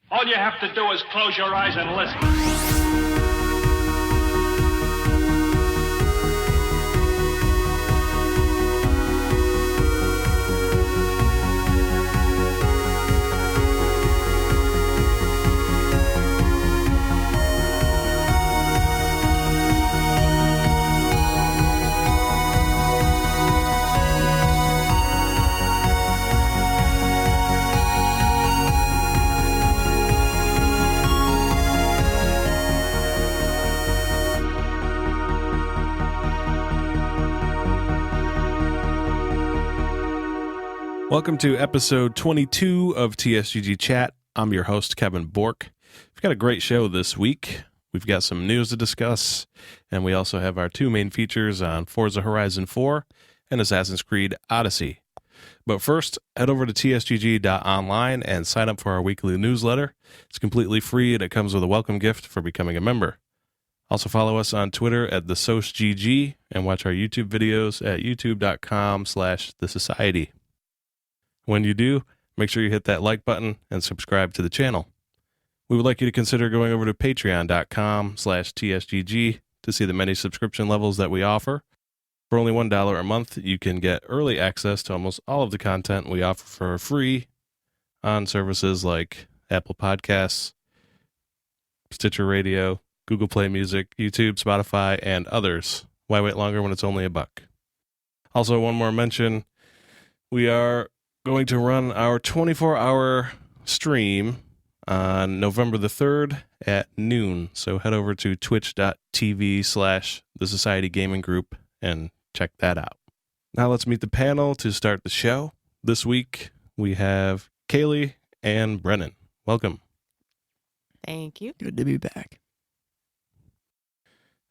All you have to do is close your eyes and listen. Welcome to episode 22 of TSGG Chat. I'm your host, Kevin Bork. We've got a great show this week. We've got some news to discuss, and we also have our two main features on Forza Horizon 4 and Assassin's Creed Odyssey. But first, head over to tsgg.online and sign up for our weekly newsletter. It's completely free, and it comes with a welcome gift for becoming a member. Also follow us on Twitter at TheSocialGG and watch our YouTube videos at youtube.com/thesociety. When you do, make sure you hit that like button and subscribe to the channel. We would like you to consider going over to patreon.com/TSGG to see the many subscription levels that we offer. For only $1 a month, you can get early access to almost all of the content we offer for free on services like Apple Podcasts, Stitcher Radio, Google Play Music, YouTube, Spotify, and others. Why wait longer when it's only $1? Also, one more mention. We are going to run our 24-hour stream on November the 3rd at noon. So head over to twitch.tv/The Society Gaming Group and check that out. Now let's meet the panel to start the show. This week we have Kailey and Brennon. Welcome. Thank you. Good to be back.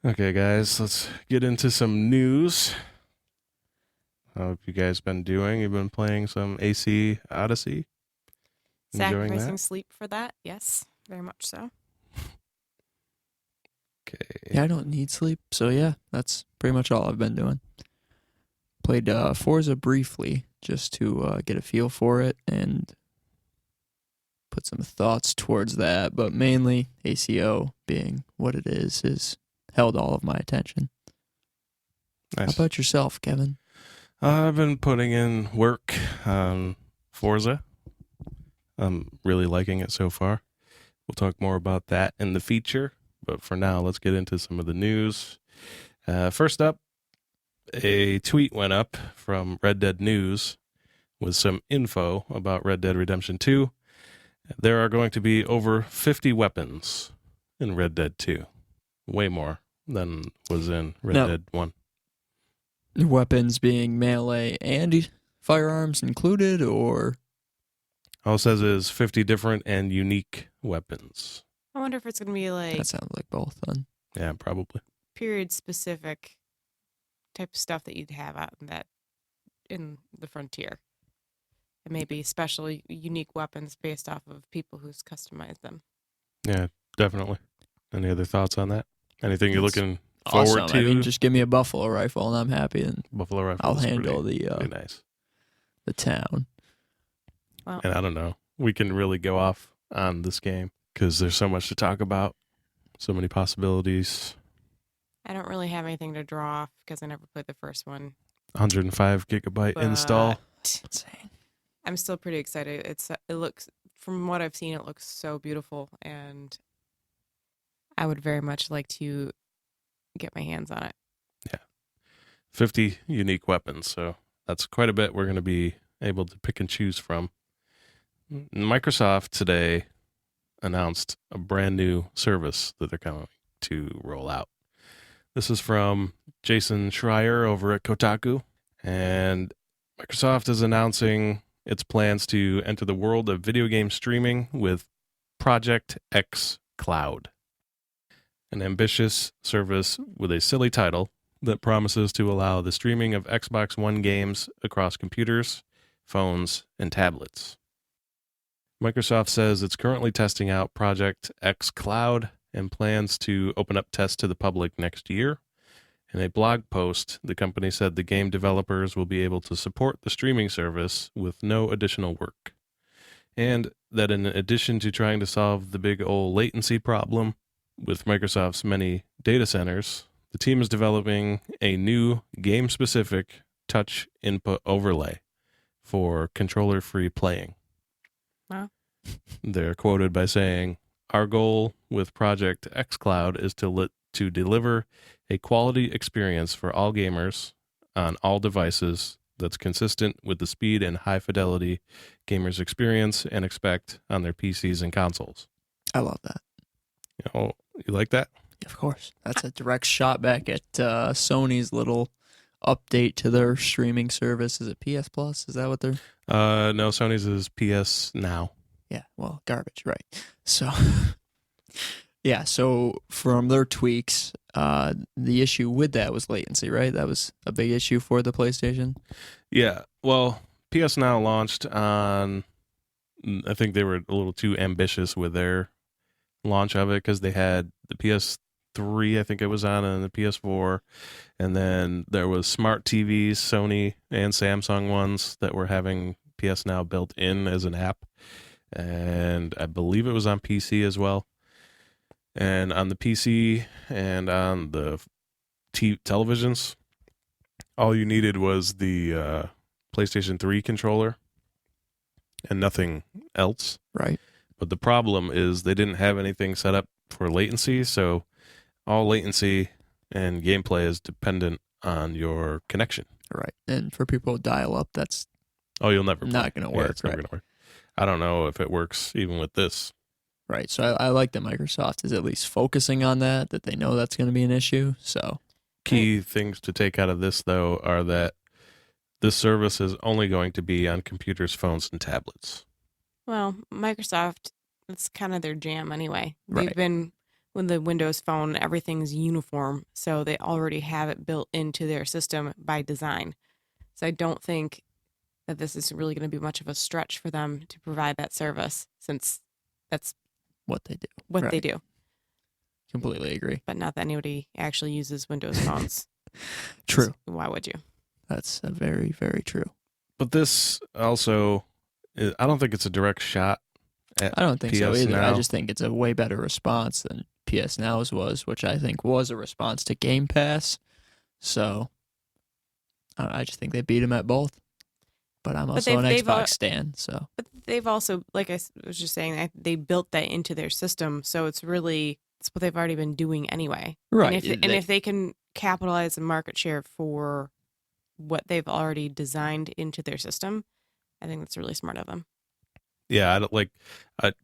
Okay, guys, let's get into some news. How have you guys been doing? You've been playing some AC Odyssey? Enjoying Sacrificing that? sleep for that. Yes, very much so. Okay. Yeah, I don't need sleep, so yeah, that's pretty much all I've been doing. Played Forza briefly, just to get a feel for it and put some thoughts towards that, but mainly ACO being what it is has held all of my attention. Nice. How about yourself, Kevin? I've been putting in work on Forza. I'm really liking it so far. We'll talk more about that in the feature, but for now, let's get into some of the news. First up, a tweet went up from Red Dead News with some info about Red Dead Redemption 2. There are going to be over 50 weapons in Red Dead 2. Way more than was in Red Dead 1. Weapons being melee and firearms included, or? All it says is 50 different and unique weapons. I wonder if it's going to be like That sounds like both then. Yeah, probably. period-specific type of stuff that you'd have out in the frontier. It may be special, unique weapons based off of people who's customized them. Yeah, definitely. Any other thoughts on that? Anything you're looking forward Awesome. to? I mean, just give me a buffalo rifle and I'm happy, and Buffalo rifle. I'll is handle pretty the nice. the town. Well, And I don't know. We can really go off on this game because there's so much to talk about. So many possibilities. I don't really have anything to draw off because I never played the first one. 105 gigabyte install. Insane. I'm still pretty excited. It looks, from what I've seen, it looks so beautiful, and I would very much like to get my hands on it. 50 unique weapons. So that's quite a bit we're going to be able to pick and choose from. Microsoft today announced a brand new service that they're going to roll out. This is from Jason Schreier over at Kotaku. And Microsoft is announcing its plans to enter the world of video game streaming with Project X Cloud, an ambitious service with a silly title that promises to allow the streaming of Xbox One games across computers, phones, and tablets. Microsoft says it's currently testing out Project X Cloud and plans to open up tests to the public next year. In a blog post, the company said the game developers will be able to support the streaming service with no additional work. And that in addition to trying to solve the big old latency problem with Microsoft's many data centers, the team is developing a new game-specific touch input overlay for controller-free playing. Wow. They're quoted by saying, "Our goal with Project xCloud is to deliver a quality experience for all gamers on all devices that's consistent with the speed and high fidelity gamers experience and expect on their PCs and consoles." I love that. You like that? Of course. That's a direct shot back at Sony's little update to their streaming service. Is it PS Plus? Is that what they're... No, Sony's is PS Now. Yeah, well, garbage, right. So, yeah, so from their tweaks, the issue with that was latency, right? That was a big issue for the PlayStation. Yeah, well, PS Now launched on, I think they were a little too ambitious with their launch of it because they had the PS3, I think it was on, and the PS4, and then there was smart TVs, Sony and Samsung ones that were having PS Now built in as an app, and I believe it was on PC as well. And on the PC and on the televisions, all you needed was the PlayStation 3 controller and nothing else. Right. But the problem is they didn't have anything set up for latency, so all latency and gameplay is dependent on your connection. Right. And for people to dial up, that's you'll never not going to work. It's never going to work. I don't know if it works even with this. Right. So I like that Microsoft is at least focusing on that they know that's going to be an issue. So key things to take out of this, though, are that this service is only going to be on computers, phones, and tablets. Well, Microsoft, it's kind of their jam anyway. Right. They've been with the Windows Phone, everything's uniform, so they already have it built into their system by design. So I don't think that this is really going to be much of a stretch for them to provide that service, since that's what they do. What they do. Completely agree. But not that anybody actually uses Windows phones. True. Why would you? That's very, very true. But this also, I don't think it's a direct shot at I don't think PS so either. Now. I just think it's a way better response than PS Now's was, which I think was a response to Game Pass. So I just think they beat them at both. But I'm also an Xbox stan, so. But they've also, like I was just saying, they built that into their system, so it's what they've already been doing anyway. Right. And if they can capitalize the market share for what they've already designed into their system, I think that's really smart of them. Yeah,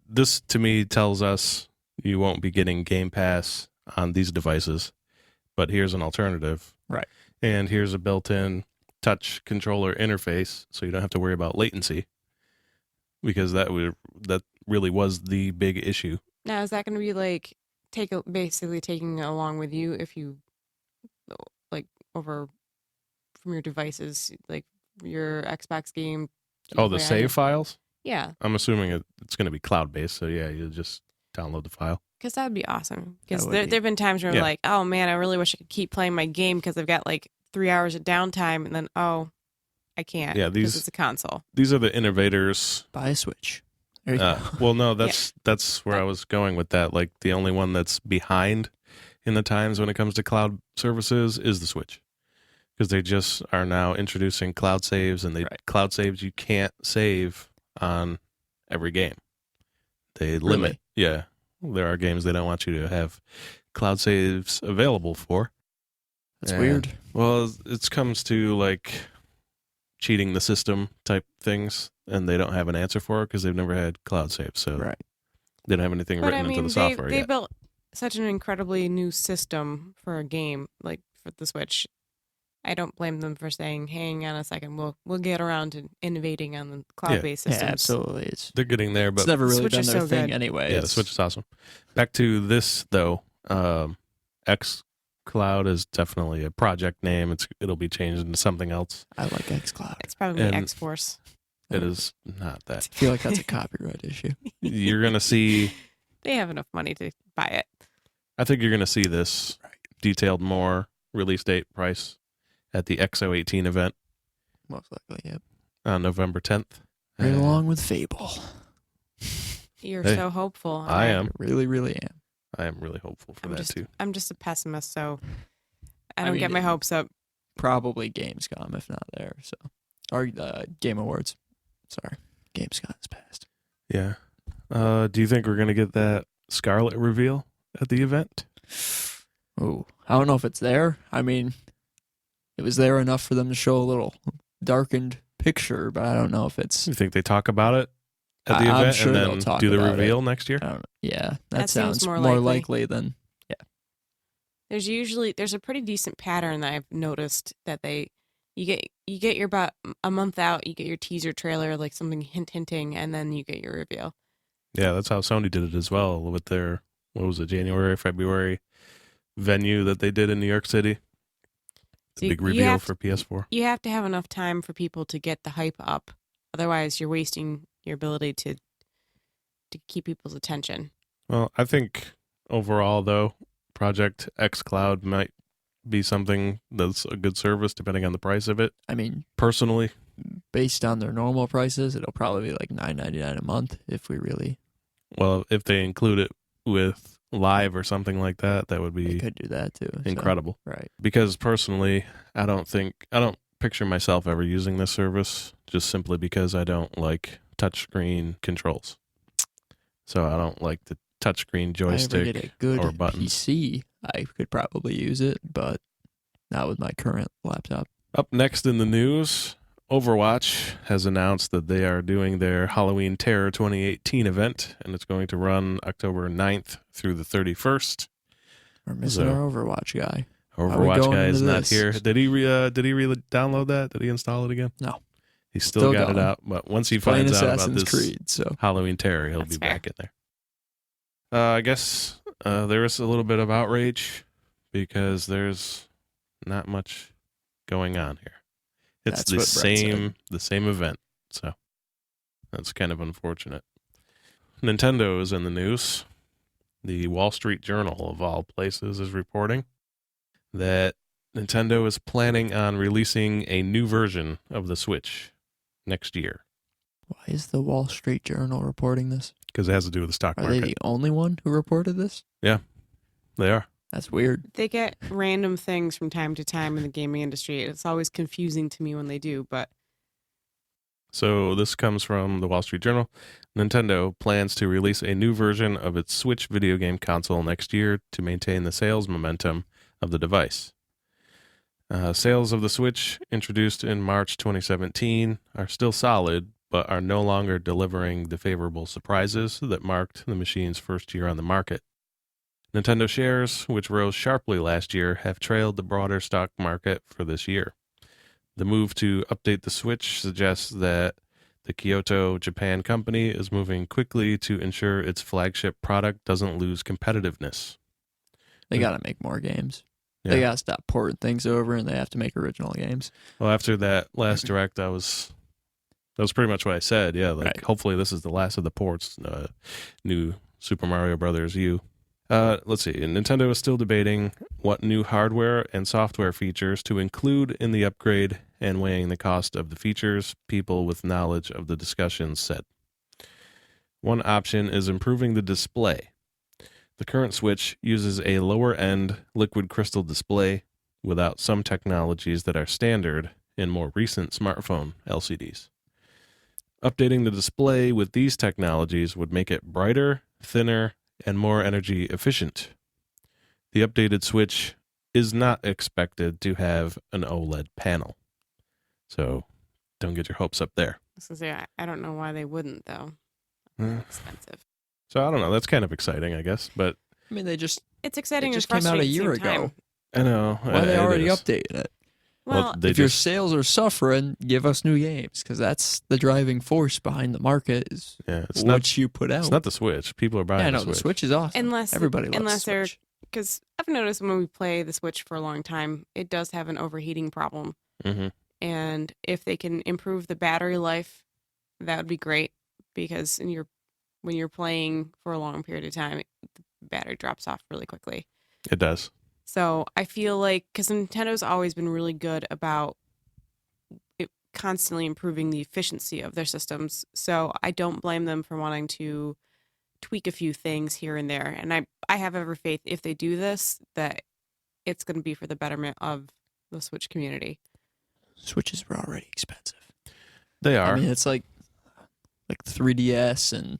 this to me tells us you won't be getting Game Pass on these devices, but here's an alternative. Right. And here's a built-in touch controller interface, so you don't have to worry about latency, because that really was the big issue. Now, is that going to be like basically taking it along with you if you like over from your devices, like your Xbox game? The save files? Yeah. I'm assuming it's going to be cloud-based, so yeah, you'll just download the file. Because that would be awesome. Because there have been times where I'm like, oh man, I really wish I could keep playing my game because I've got like 3 hours of downtime, and then I can't. Yeah, because it's a console. These are the innovators. Buy a Switch. There you go. Well, no, that's where I was going with that. Like the only one that's behind in the times when it comes to cloud services is the Switch, because they just are now introducing cloud saves, and cloud saves you can't save on every game. They limit. Really? Yeah, there are games they don't want you to have cloud saves available for. That's weird. Well, it comes to like cheating the system type things, and they don't have an answer for it because they've never had cloud saves. So they don't have anything written into the software yet. They built such an incredibly new system for a game like for the Switch. I don't blame them for saying, "Hang on a second, we'll get around to innovating on the cloud-based systems." Yeah, absolutely. They're getting there, but it's never really Switch been their thing good. anyway. Yeah, the Switch is awesome. Back to this though, xCloud is definitely a project name. It'll be changed into something else. I like xCloud. It's probably X-Force. It is not that. I feel like that's a copyright issue. You're gonna see. They have enough money to buy it. I think you're gonna see this detailed more, release date, price, at the XO18 event. Most likely, yep. On November 10th. Right along with Fable. You're Hey, so hopeful. I am. Really, really am. I am really hopeful for that too. I'm just a pessimist, so I I don't mean, get my hopes up. Probably Gamescom, if not there. So, or Game Awards. Sorry, Gamescom is passed. Yeah. Do you think we're gonna get that Scarlet reveal at the event? Oh, I don't know if it's there. I mean, it was there enough for them to show a little darkened picture, but I don't know if it's. You think they talk about it at the I'm event sure and they'll then talk do the about reveal next year? I don't know. Yeah, That seems sounds more more likely. likely than. There's a pretty decent pattern that I've noticed that you get your about a month out, you get your teaser trailer, like something hinting, and then you get your reveal. Yeah, that's how Sony did it as well with their, what was it, January, February venue that they did in New York City. The So big reveal for PS4. You have to have enough time for people to get the hype up. Otherwise, you're wasting your ability to keep people's attention. Well, I think overall, though, Project X Cloud might be something that's a good service depending on the price of it. I mean, Personally, based on their normal prices, it'll probably be like $9.99 a month if we really. well, if they include it with live or something like that, that would They be could do that too. so, incredible. right. Because personally, I don't picture myself ever using this service just simply because I don't like touchscreen controls. So I don't like the touchscreen joystick If I ever get a good or buttons. PC, I could probably use it, but not with my current laptop. Up next in the news, Overwatch has announced that they are doing their Halloween Terror 2018 event, and it's going to run October 9th through the 31st. We're missing So- our Overwatch guy. Overwatch going guy is into not this? here. Did he download that? Did he install it again? No. He's still got it going. out, but once he Playing finds out about Assassin's this Creed, so Halloween Terror, he'll That's be fair. back in there. I guess there is a little bit of outrage because there's not much going on here. It's That's what Brett the same event, so that's kind of unfortunate. Nintendo is in the news. The Wall Street Journal, of all places, is reporting that Nintendo is planning on releasing a new version of the Switch next year why is the Wall Street Journal reporting this? because it has to do with the stock Are they market. the only one who reported this? They are. That's weird. They get random things from time to time in the gaming industry. It's always confusing to me when they do, but So this comes from the Wall Street Journal. Nintendo plans to release a new version of its Switch video game console next year to maintain the sales momentum of the device. Sales of the Switch, introduced in March 2017, are still solid, but are no longer delivering the favorable surprises that marked the machine's first year on the market. Nintendo shares, which rose sharply last year, have trailed the broader stock market for this year. The move to update the Switch suggests that the Kyoto, Japan company is moving quickly to ensure its flagship product doesn't lose competitiveness. They got to make more games. Yeah. They got to stop porting things over, and they have to make original games. Well, after that last direct, that was pretty much what I said. Yeah, like Right. hopefully this is the last of the ports. New Super Mario Brothers U. Let's see. Nintendo is still debating what new hardware and software features to include in the upgrade and weighing the cost of the features, people with knowledge of the discussions said. One option is improving the display. The current Switch uses a lower-end liquid crystal display without some technologies that are standard in more recent smartphone LCDs. Updating the display with these technologies would make it brighter, thinner, and more energy efficient. The updated Switch is not expected to have an OLED panel. So don't get your hopes up there. I don't know why they wouldn't, though. Mm. Expensive. So I don't know. That's kind of exciting, I guess. But I mean, they just It's exciting It just and came out a frustrating year at the same ago. time. I know. why are they it already is. updating it? Well, they If your just, sales are suffering, give us new games because that's the driving force behind the market. Is yeah, it's what not. you put out. It's not the Switch. People are buying yeah, no, the the Switch. Switch is awesome. Unless- Everybody loves unless the they're- Switch. because I've noticed when we play the Switch for a long time, it does have an overheating problem. Mm-hmm. And if they can improve the battery life, that would be great. Because when you're playing for a long period of time, the battery drops off really quickly. It does. So I feel like, because Nintendo's always been really good about constantly improving the efficiency of their systems. So I don't blame them for wanting to tweak a few things here and there. And I have every faith if they do this that it's going to be for the betterment of the Switch community. Switches were already expensive. They are. I mean, it's like 3DS and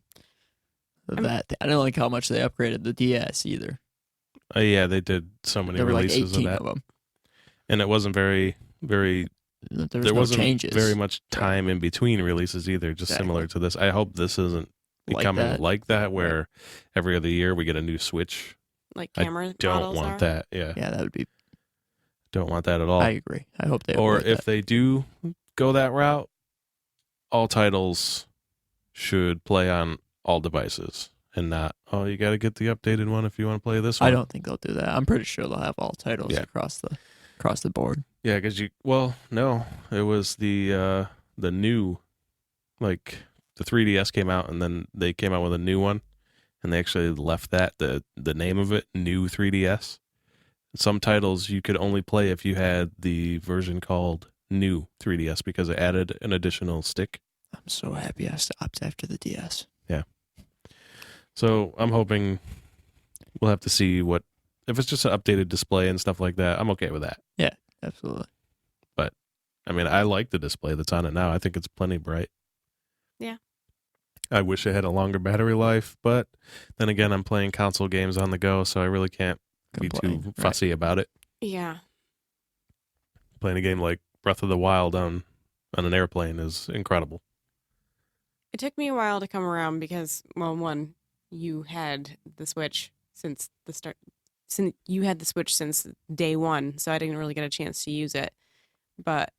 that. I don't like how much they upgraded the DS either. Yeah, they did so many There were like releases 18 of that. of them. And it wasn't very There wasn't changes. very much time in between releases either, just Exactly. similar to this. I hope this isn't becoming like that where every other year we get a new Switch. Like camera I don't models want are. that. Yeah. Yeah, that would be. Don't want that at all. I agree. I hope they. Or avoid if that. they do go that route, all titles should play on all devices and not, oh, you got to get the updated one if you want to play this one. I don't think they'll do that. I'm pretty sure they'll have all titles across the board. Yeah, because no, it was the new, like the 3DS came out and then they came out with a new one and they actually left that, the name of it, New 3DS. Some titles you could only play if you had the version called New 3DS because it added an additional stick. I'm so happy I stopped after the DS. Yeah. So I'm hoping we'll have to see if it's just an updated display and stuff like that. I'm okay with that. Yeah, absolutely. But I mean, I like the display that's on it now. I think it's plenty bright. Yeah. I wish it had a longer battery life, but then again, I'm playing console games on the go, so I really can't be too fussy about it. Yeah. Playing a game like Breath of the Wild on an airplane is incredible. It took me a while to come around because, well, one, you had the Switch since the start. Since you had the Switch since day one, so I didn't really get a chance to use it. But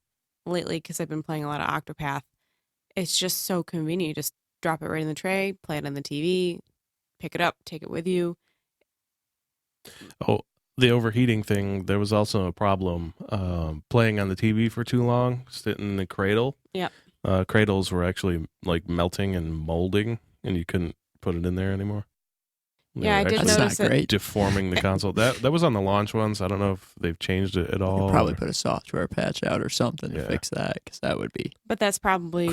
lately, because I've been playing a lot of Octopath, it's just so convenient. You just drop it right in the tray, play it on the TV, pick it up, take it with you. Oh, the overheating thing, there was also a problem playing on the TV for too long, sitting in the cradle. Yeah. Cradles were actually like melting and molding, and you couldn't put it in there anymore. Yeah, I did That's notice not it. great. Deforming the console. That was on the launch ones. I don't know if they've changed it at all. Probably put a software patch out or something to Yeah. fix that, because that would be. But that's probably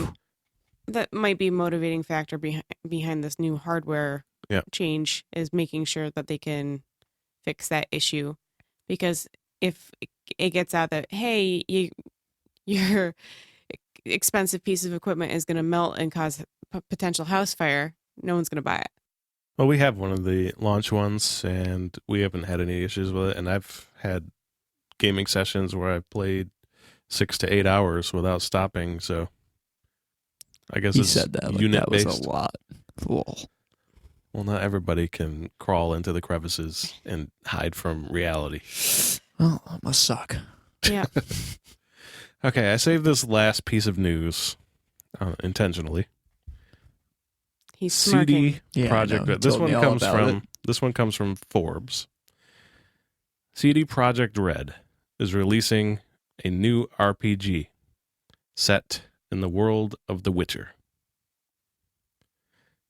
that might be a motivating factor behind this new hardware change, is making sure that they can fix that issue. Because if it gets out that, hey, your expensive piece of equipment is going to melt and cause potential house fire, no one's going to buy it. Well, we have one of the launch ones, and we haven't had any issues with it. And I've had gaming sessions where I've played 6 to 8 hours without stopping. So I guess He it's said that like unit that was based. a lot. Whoa. Well, not everybody can crawl into the crevices and hide from reality. Well, that must suck. Yeah. Okay, I saved this last piece of news intentionally. He's smirking. CD Yeah, I Project know. Red. He told me all about it. This one comes from Forbes. CD Projekt Red is releasing a new RPG set in the world of The Witcher.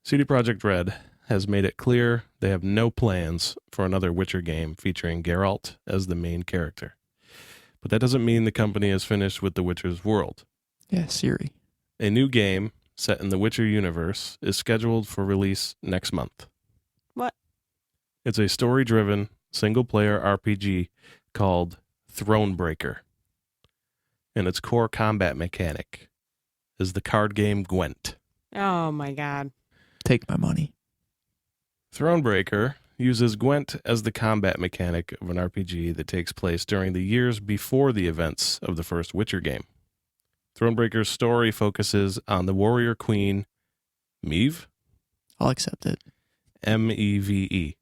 CD Projekt Red has made it clear they have no plans for another Witcher game featuring Geralt as the main character. But that doesn't mean the company is finished with The Witcher's world. Yeah, Siri. A new game set in the Witcher universe is scheduled for release next month. What? It's a story-driven, single-player RPG called Thronebreaker. And its core combat mechanic is the card game Gwent. Oh my God. Take my money. Thronebreaker uses Gwent as the combat mechanic of an RPG that takes place during the years before the events of the first Witcher game. Thronebreaker's story focuses on the warrior queen, Meve? I'll accept it. M-E-V-E.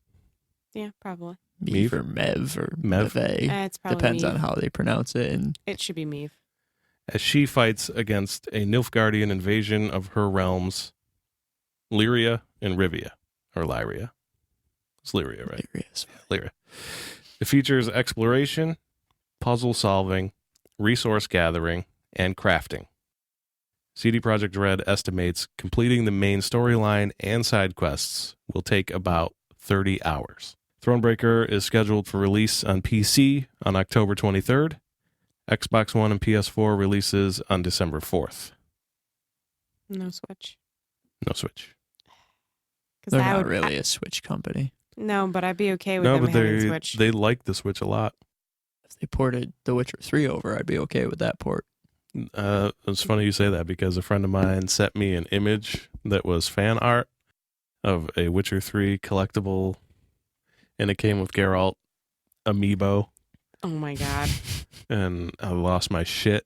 Yeah, probably. Mev or Mev or Mev. Meve. It's probably Depends Meve. on how they pronounce it. And It should be Meve. As she fights against a Nilfgaardian invasion of her realms, Lyria and Rivia. Or Lyria. It's Lyria, right? Lyria. It features exploration, puzzle solving, resource gathering, and crafting. CD Projekt Red estimates completing the main storyline and side quests will take about 30 hours. Thronebreaker is scheduled for release on PC on October 23rd. Xbox One and PS4 releases on December 4th. No Switch. No Switch. They're not really a Switch company. No, but I'd be okay with No, them but having Switch. they like the Switch a lot. If they ported The Witcher 3 over, I'd be okay with that port. It's funny you say that because a friend of mine sent me an image that was fan art of a Witcher 3 collectible, and it came with Geralt amiibo. Oh my god. And I lost my shit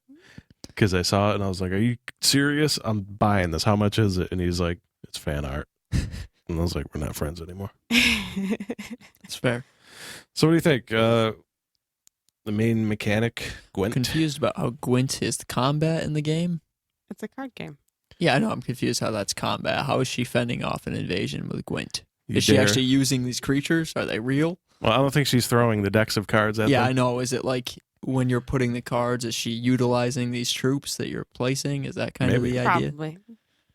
because I saw it and I was like, "Are you serious? I'm buying this. How much is it?" And he's like, "It's fan art." And I was like, "We're not friends anymore." It's fair. So what do you think? The main mechanic, Gwent? Confused about how Gwent is the combat in the game. It's a card game. Yeah, I know. I'm confused how that's combat. How is she fending off an invasion with Gwent? You Is she dare? actually using these creatures? Are they real? Well, I don't think she's throwing the decks of cards at Yeah, them. I know. Is it like when you're putting the cards, is she utilizing these troops that you're placing? Is that kind Maybe. of the idea? Probably.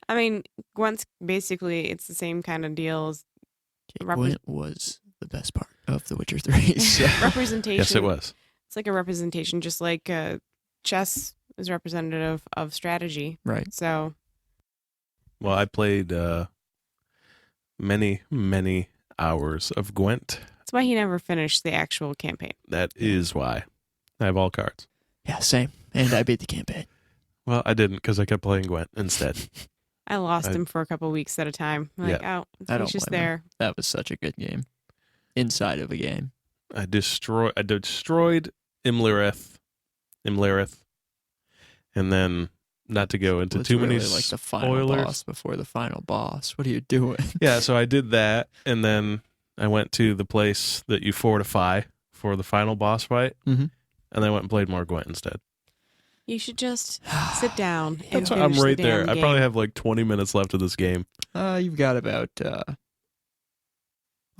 I mean, Gwent's basically, it's the same kind of deal as Okay, Gwent was the best part of The Witcher 3. So. representation. Yes, it was. It's like a representation, just like chess is representative of strategy. Right. So, Well, I played many, many hours of Gwent. that's why he never finished the actual campaign. That is why. I have all cards. Yeah, same. And I beat the campaign. Well, I didn't because I kept playing Gwent instead. I lost him for a couple weeks at a time. Like, Yeah. oh, I don't he's just blame him. there. That was such a good game. Inside of a game. I destroyed Imlerith, and then not to go into It's too really many like the final spoilers. boss before the final boss. What are you doing? Yeah, so I did that, and then I went to the place that you fortify for the final boss fight, Mhm. and then I went and played more Gwent instead. You should just sit down and That's why I'm finish the right there. damn I game. probably have like 20 minutes left of this game. You've got about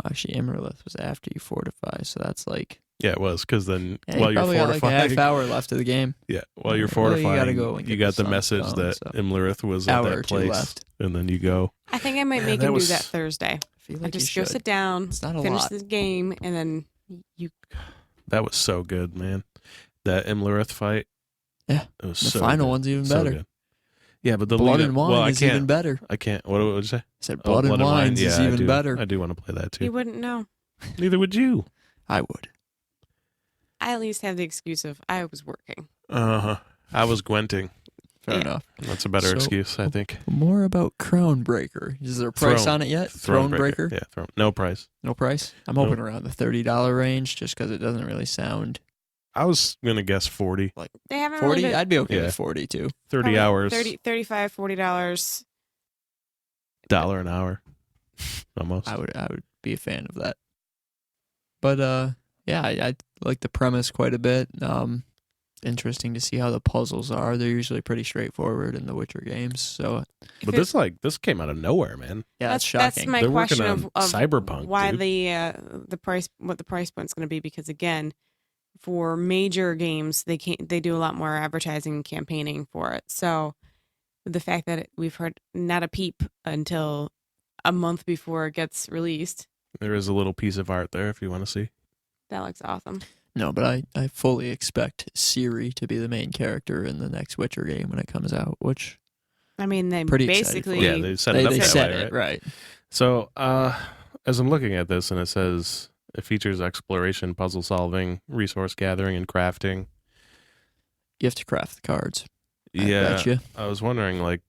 actually Imerlith was after you fortify, so that's like Yeah, it was because then yeah, while you you're probably got like a fortifying, half hour left of the game. yeah, while you're Well, you fortifying, gotta go and you get got the the message sunstone, that so. Imlerith was at Hour or that two place, left. and then you go. I think I might Man, make that him was- do that Thursday. I feel I like just you go should. sit down, It's not a finish lot. the game, and then you. That was so good, man. That Imlerith fight. Yeah, it was the so final good. one's even So better. good. Yeah, but the Blood lead and up- Wine well, I is can't, even better. I can't. What did you say? I said Oh, Blood and Wine Yeah, is I even do. better. I do want to play that You too. wouldn't know. Neither would you. I would. I at least have the excuse of I was working. I was Gwenting. Fair Yeah. enough. That's a better So- excuse, I think. More about Crownbreaker. Is there a price Throne. on it yet? Thronebreaker? Yeah, Throne. No price. No price? I'm Nope. hoping around the $30 range just because it doesn't really sound I was gonna guess 40. They haven't 40. really been, I'd be okay Yeah. with 40 too. 30 probably hours. 30, $35, $40. $1 an hour. Almost. I would be a fan of that. But yeah, I like the premise quite a bit. Interesting to see how the puzzles are. They're usually pretty straightforward in the Witcher games. So But this came out of nowhere, man. yeah, that's That's shocking. my They're question working on of Cyberpunk, why dude. the price, what the price point's going to be, because again, for major games, they do a lot more advertising and campaigning for it. So the fact that we've heard not a peep until a month before it gets released, There is a little piece of art there if you want to see. that looks awesome. No, but I fully expect Ciri to be the main character in the next Witcher game when it comes out, which I mean, they Pretty excited for basically it. Yeah, they set it up they that said way, it, right? right? So, as I'm looking at this, and it says it features exploration, puzzle solving, resource gathering, and crafting. You have to craft the cards. I Yeah, bet you. I was wondering, like,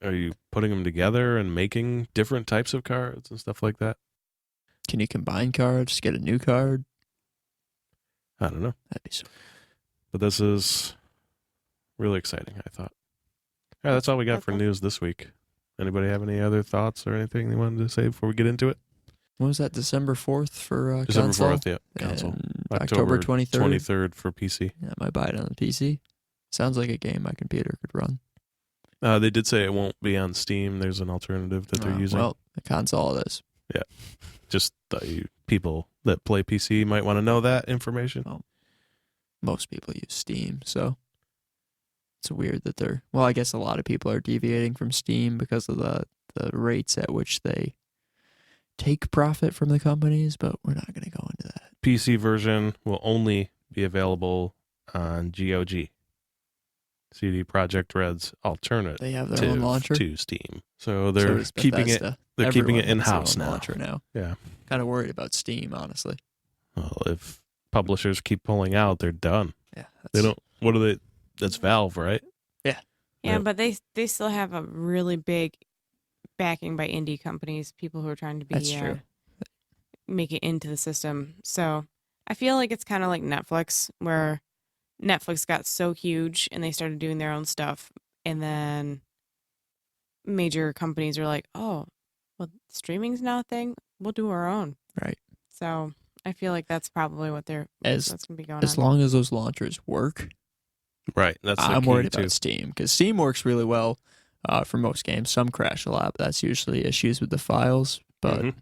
are you putting them together and making different types of cards and stuff like that? Can you combine cards, get a new card? I don't know, That'd be so. but this is really exciting, I thought. Yeah, that's all we got for Okay. news this week. Anybody have any other thoughts or anything they wanted to say before we get into it? What was that? December 4th for December console? 4th, yeah, console. And October 23rd. 23rd for PC. Yeah, I might buy it on the PC. Sounds like a game my computer could run. They did say it won't be on Steam. There's an alternative that they're using. Well, a console it is. Just people that play PC might want to know that information. Most people use Steam, so it's weird that they're... Well, I guess a lot of people are deviating from Steam because of the rates at which they take profit from the companies, but we're not going to go into that. PC version will only be available on GOG, CD Projekt Red's alternative They have their own launcher. to Steam. So So they're does keeping it Bethesda. they're keeping it Everyone has their in-house own now. launcher now. Yeah. Kind of worried about Steam, honestly. Well, if publishers keep pulling out, they're done. Yeah, They don't. What do they? That's Valve, right? Yeah, Yep. but they still have a really big backing by indie companies, people who are trying to be That's true. make it into the system. So I feel like it's kind of like Netflix, where Netflix got so huge and they started doing their own stuff, and then major companies are like, "Oh, well, streaming's now a thing. We'll do our own." Right. So I feel like that's probably what that's going to be going As on. long as those launchers work, Right. That's the I'm key, worried too. about Steam, because Steam works really well for most games. Some crash a lot, but that's usually issues with the files. But Mhm.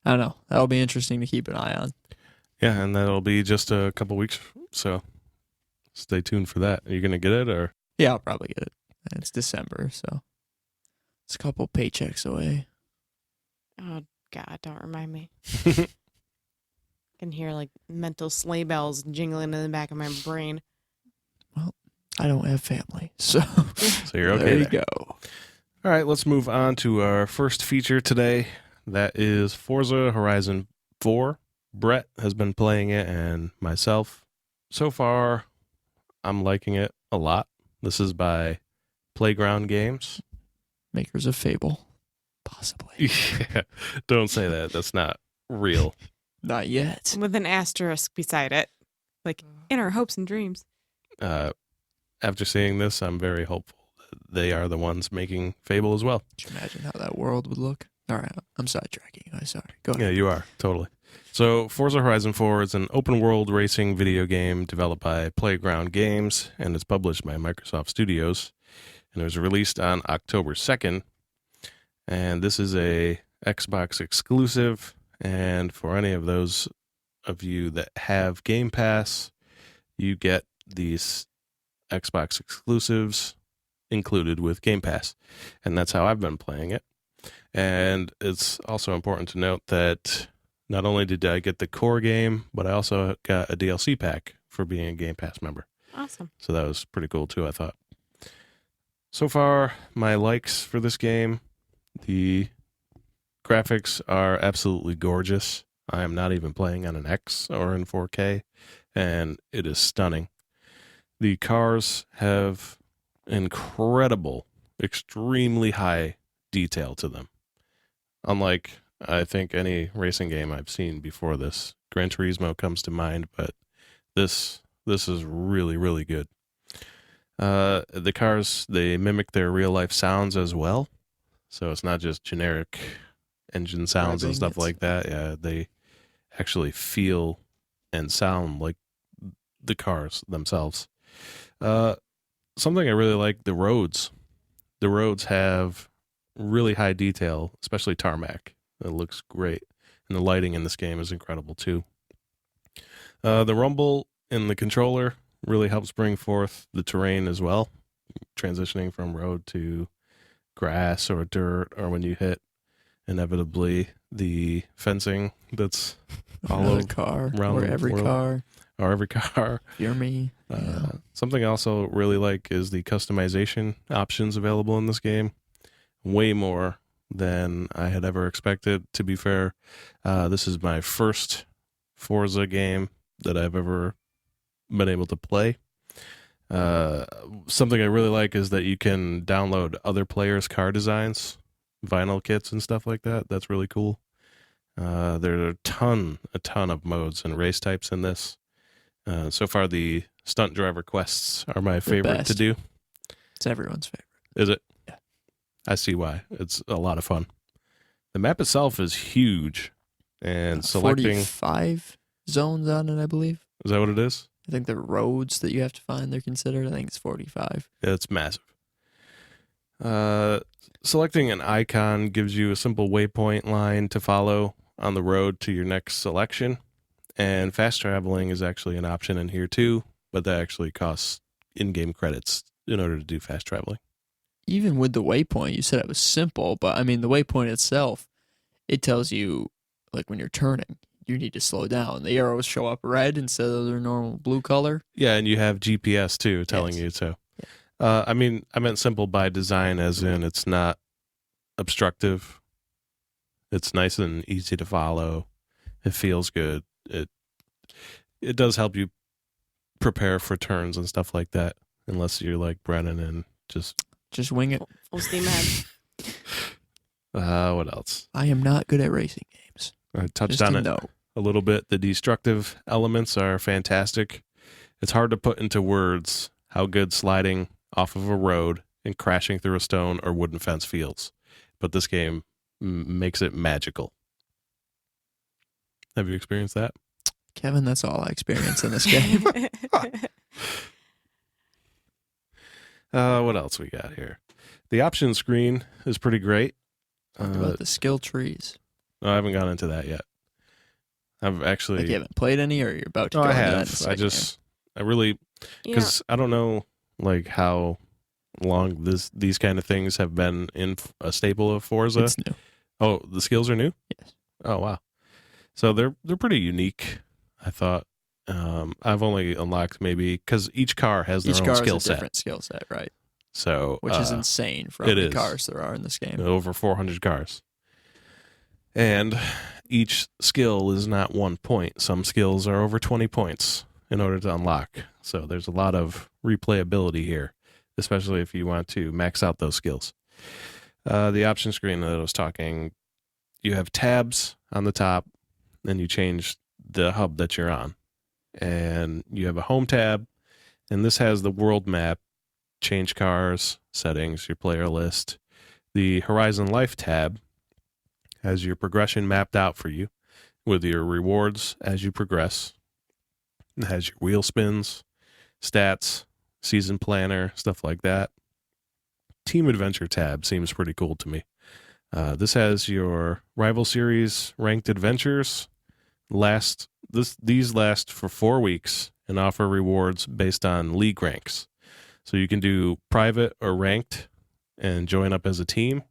I don't know. That'll be interesting to keep an eye on. Yeah, and that'll be just a couple weeks, so stay tuned for that. Are you gonna get it, or Yeah, I'll probably get it. And it's December, so it's a couple paychecks away. Oh God, don't remind me. I can hear like mental sleigh bells jingling in the back of my brain. I don't have family, so so you're okay there you there. go. All right, let's move on to our first feature today. That is Forza Horizon 4. Brett has been playing it, and myself. So far, I'm liking it a lot. This is by Playground Games. Makers of Fable, possibly. Yeah, don't say that. That's not real. Not yet. With an asterisk beside it. Like, in our hopes and dreams. After seeing this, I'm very hopeful that they are the ones making Fable as well. Could you imagine how that world would look? All right, I'm sidetracking. I'm sorry. Go Yeah, ahead. you are. Totally. So, Forza Horizon 4 is an open-world racing video game developed by Playground Games, and it's published by Microsoft Studios. And it was released on October 2nd. And this is a Xbox exclusive. And for any of those of you that have Game Pass, you get these Xbox exclusives included with Game Pass. And that's how I've been playing it. And it's also important to note that not only did I get the core game, but I also got a DLC pack for being a Game Pass member. Awesome. So that was pretty cool too, I thought. So far, my likes for this game, the graphics are absolutely gorgeous. I am not even playing on an X or in 4K, and it is stunning. The cars have incredible, extremely high detail to them. Unlike, I think, any racing game I've seen before this. Gran Turismo comes to mind, but this is really, really good. The cars, they mimic their real-life sounds as well. So it's not just generic engine sounds and stuff like that. Yeah, they actually feel and sound like the cars themselves. Something I really like, the roads. The roads have really high detail, especially tarmac. It looks great. And the lighting in this game is incredible too. The rumble in the controller really helps bring forth the terrain as well, transitioning from road to grass or dirt, or when you hit inevitably the fencing that's all over the car, around or the every world. car. Or every car. Hear me. Something I also really like is the customization options available in this game. Way more than I had ever expected. To be fair, this is my first Forza game that I've ever been able to play. Something I really like is that you can download other players' car designs, vinyl kits and stuff like that. That's really cool. There are a ton of modes and race types in this. So far, the stunt driver quests are my favorite best. to do. It's everyone's favorite. Is it? Yeah. I see why. It's a lot of fun. The map itself is huge, and selecting... 45 zones on it, I believe. Is that what it is? I think the roads that you have to find, they're considered. I think it's 45. Yeah, it's massive. Selecting an icon gives you a simple waypoint line to follow on the road to your next selection. And fast traveling is actually an option in here too, but that actually costs in-game credits in order to do fast traveling. Even with the waypoint, you said it was simple, but I mean, the waypoint itself, it tells you, like when you're turning, you need to slow down. The arrows show up red instead of their normal blue color. Yeah, and you have GPS too telling Yes. you so. I mean, I meant simple by design as in it's not obstructive It's nice and easy to follow. It feels good. It does help you prepare for turns and stuff like that, unless you're like Brennan and just wing it. Full steam ahead. What else? I am not good at racing games. I touched Just on to it know. a little bit. The destructive elements are fantastic. It's hard to put into words how good sliding off of a road and crashing through a stone or wooden fence feels, but this game makes it magical. Have you experienced that? Kevin, that's all I experience in this game. What else we got here? The option screen is pretty great. Talk about the skill trees. I haven't gone into that yet. I've actually... Like you haven't played any, or you're about to go I into that in a have. second? I really... Yeah. Because I don't know like how long these kind of things have been in a staple of Forza. It's new. Oh, the skills are new? Yes. Oh, wow. So they're pretty unique, I thought. I've only unlocked maybe... Because each car has their Each own car skill has a set. different skill set, right? So, Which is insane for how it many is. cars there are in this game. Over 400 cars. And each skill is not 1 point. Some skills are over 20 points in order to unlock. So there's a lot of replayability here, especially if you want to max out those skills. The option screen that I was talking, you have tabs on the top, and you change the hub that you're on. And you have a home tab, and this has the world map, change cars, settings, your player list. The Horizon Life tab has your progression mapped out for you with your rewards as you progress. It has your wheel spins, stats, season planner, stuff like that. Team Adventure tab seems pretty cool to me. This has your rival series ranked adventures. These last for 4 weeks and offer rewards based on league ranks. So you can do private or ranked and join up as a team.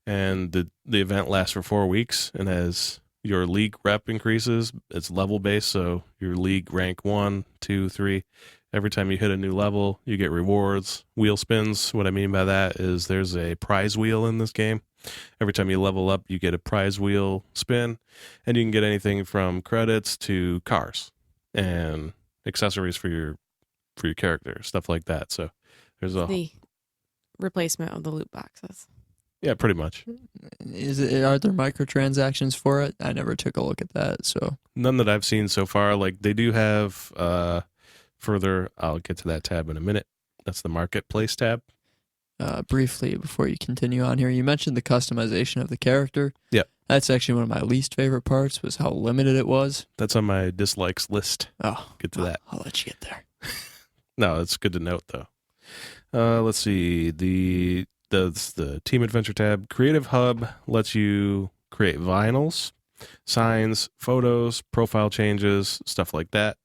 And the event lasts for 4 weeks, and as your league rep increases, it's level based, so your league rank 1, 2, 3. Every time you hit a new level, you get rewards. Wheel spins, what I mean by that is there's a prize wheel in this game. Every time you level up, you get a prize wheel spin, and you can get anything from credits to cars and accessories for your character, stuff like that. So there's The replacement of the loot boxes. yeah, pretty much. Are there microtransactions for it? I never took a look at that. So None that I've seen so far. Like they do have further. I'll get to that tab in a minute. That's the marketplace tab. briefly, before you continue on here, you mentioned the customization of the character. Yep. That's actually one of my least favorite parts, was how limited it was. That's on my dislikes list. Oh, Get to that. I'll let you get there. No, it's good to note though. Let's see. The Team Adventure tab. Creative Hub lets you create vinyls, signs, photos, profile changes, stuff like that.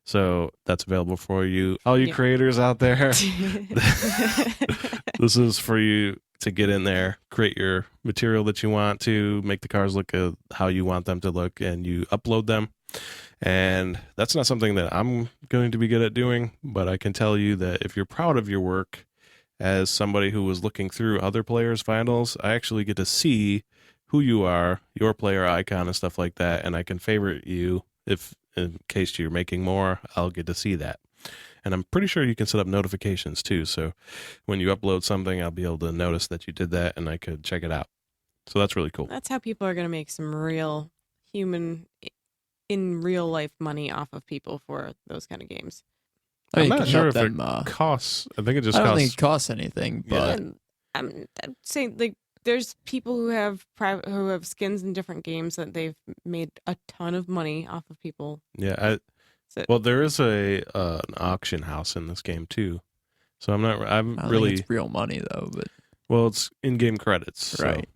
So that's available for you. All you creators out there, this is for you to get in there, create your material that you want to, make the cars look how you want them to look, and you upload them. And that's not something that I'm going to be good at doing, but I can tell you that if you're proud of your work, as somebody who was looking through other players' finals, I actually get to see who you are, your player icon and stuff like that, and I can favorite you if in case you're making more, I'll get to see that. And I'm pretty sure you can set up notifications too, so when you upload something, I'll be able to notice that you did that and I could check it out. So that's really cool. That's how people are going to make some real human, in real life money off of people for those kind of games. I'm You not can sure help if them, it costs. I think it just I don't costs. think it costs anything, but And I'm saying, like, there's people who have skins in different games that they've made a ton of money off of people. Yeah, well, there is an auction house in this game too, so I'm I don't really think it's real money though. But well, it's in-game credits, so- right.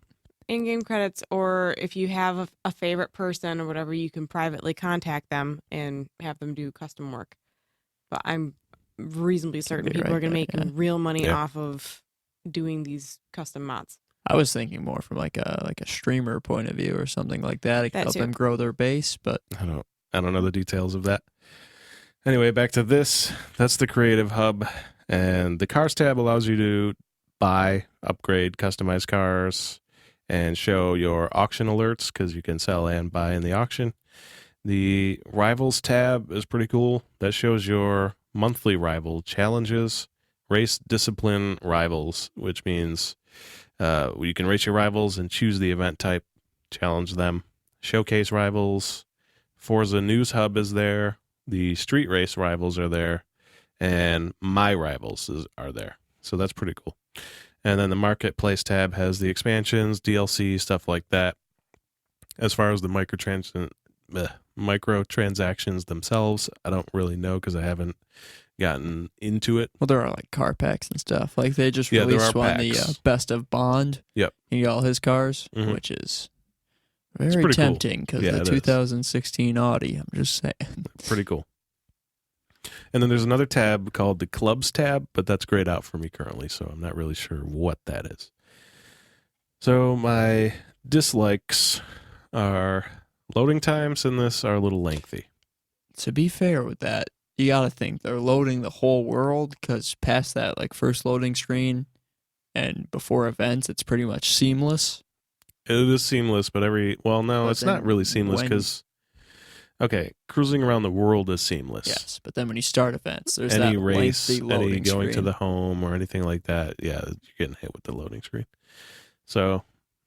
In-game credits, or if you have a favorite person or whatever, you can privately contact them and have them do custom work. But I'm reasonably certain be people right are going to there, make real money Yeah. off of doing these custom mods. I was thinking more from like a streamer point of view or something like that. It could That help too. them grow their base, but I don't know the details of that. Anyway, back to this. That's the Creative Hub, and the Cars tab allows you to buy, upgrade, customize cars, and show your auction alerts because you can sell and buy in the auction. The Rivals tab is pretty cool. That shows your monthly rival challenges, race discipline rivals, which means you can race your rivals and choose the event type, challenge them. Showcase rivals, Forza News Hub is there, the Street Race rivals are there, and My Rivals are there. So that's pretty cool. And then the Marketplace tab has the expansions, DLC, stuff like that. As far as the microtransactions themselves, I don't really know because I haven't gotten into it. Well, there are like car packs and stuff. Like they just Yeah, there released are one, the packs. Best of Bond. Yep. You get all his cars, Mhm. which is It's very pretty cool. tempting because Yeah, the it is. 2016 Audi. I'm just saying. Pretty cool. And then there's another tab called the Clubs tab, but that's grayed out for me currently, so I'm not really sure what that is. So my dislikes are loading times in this are a little lengthy. To be fair with that, you got to think they're loading the whole world because past that like first loading screen and before events, it's pretty much seamless. It is seamless, but But it's not then really seamless when- because, okay, cruising around the world is seamless. Yes, but then when you start events, there's Any that race, lengthy loading any going to screen. the home or anything like that, yeah, you're getting hit with the loading screen. So,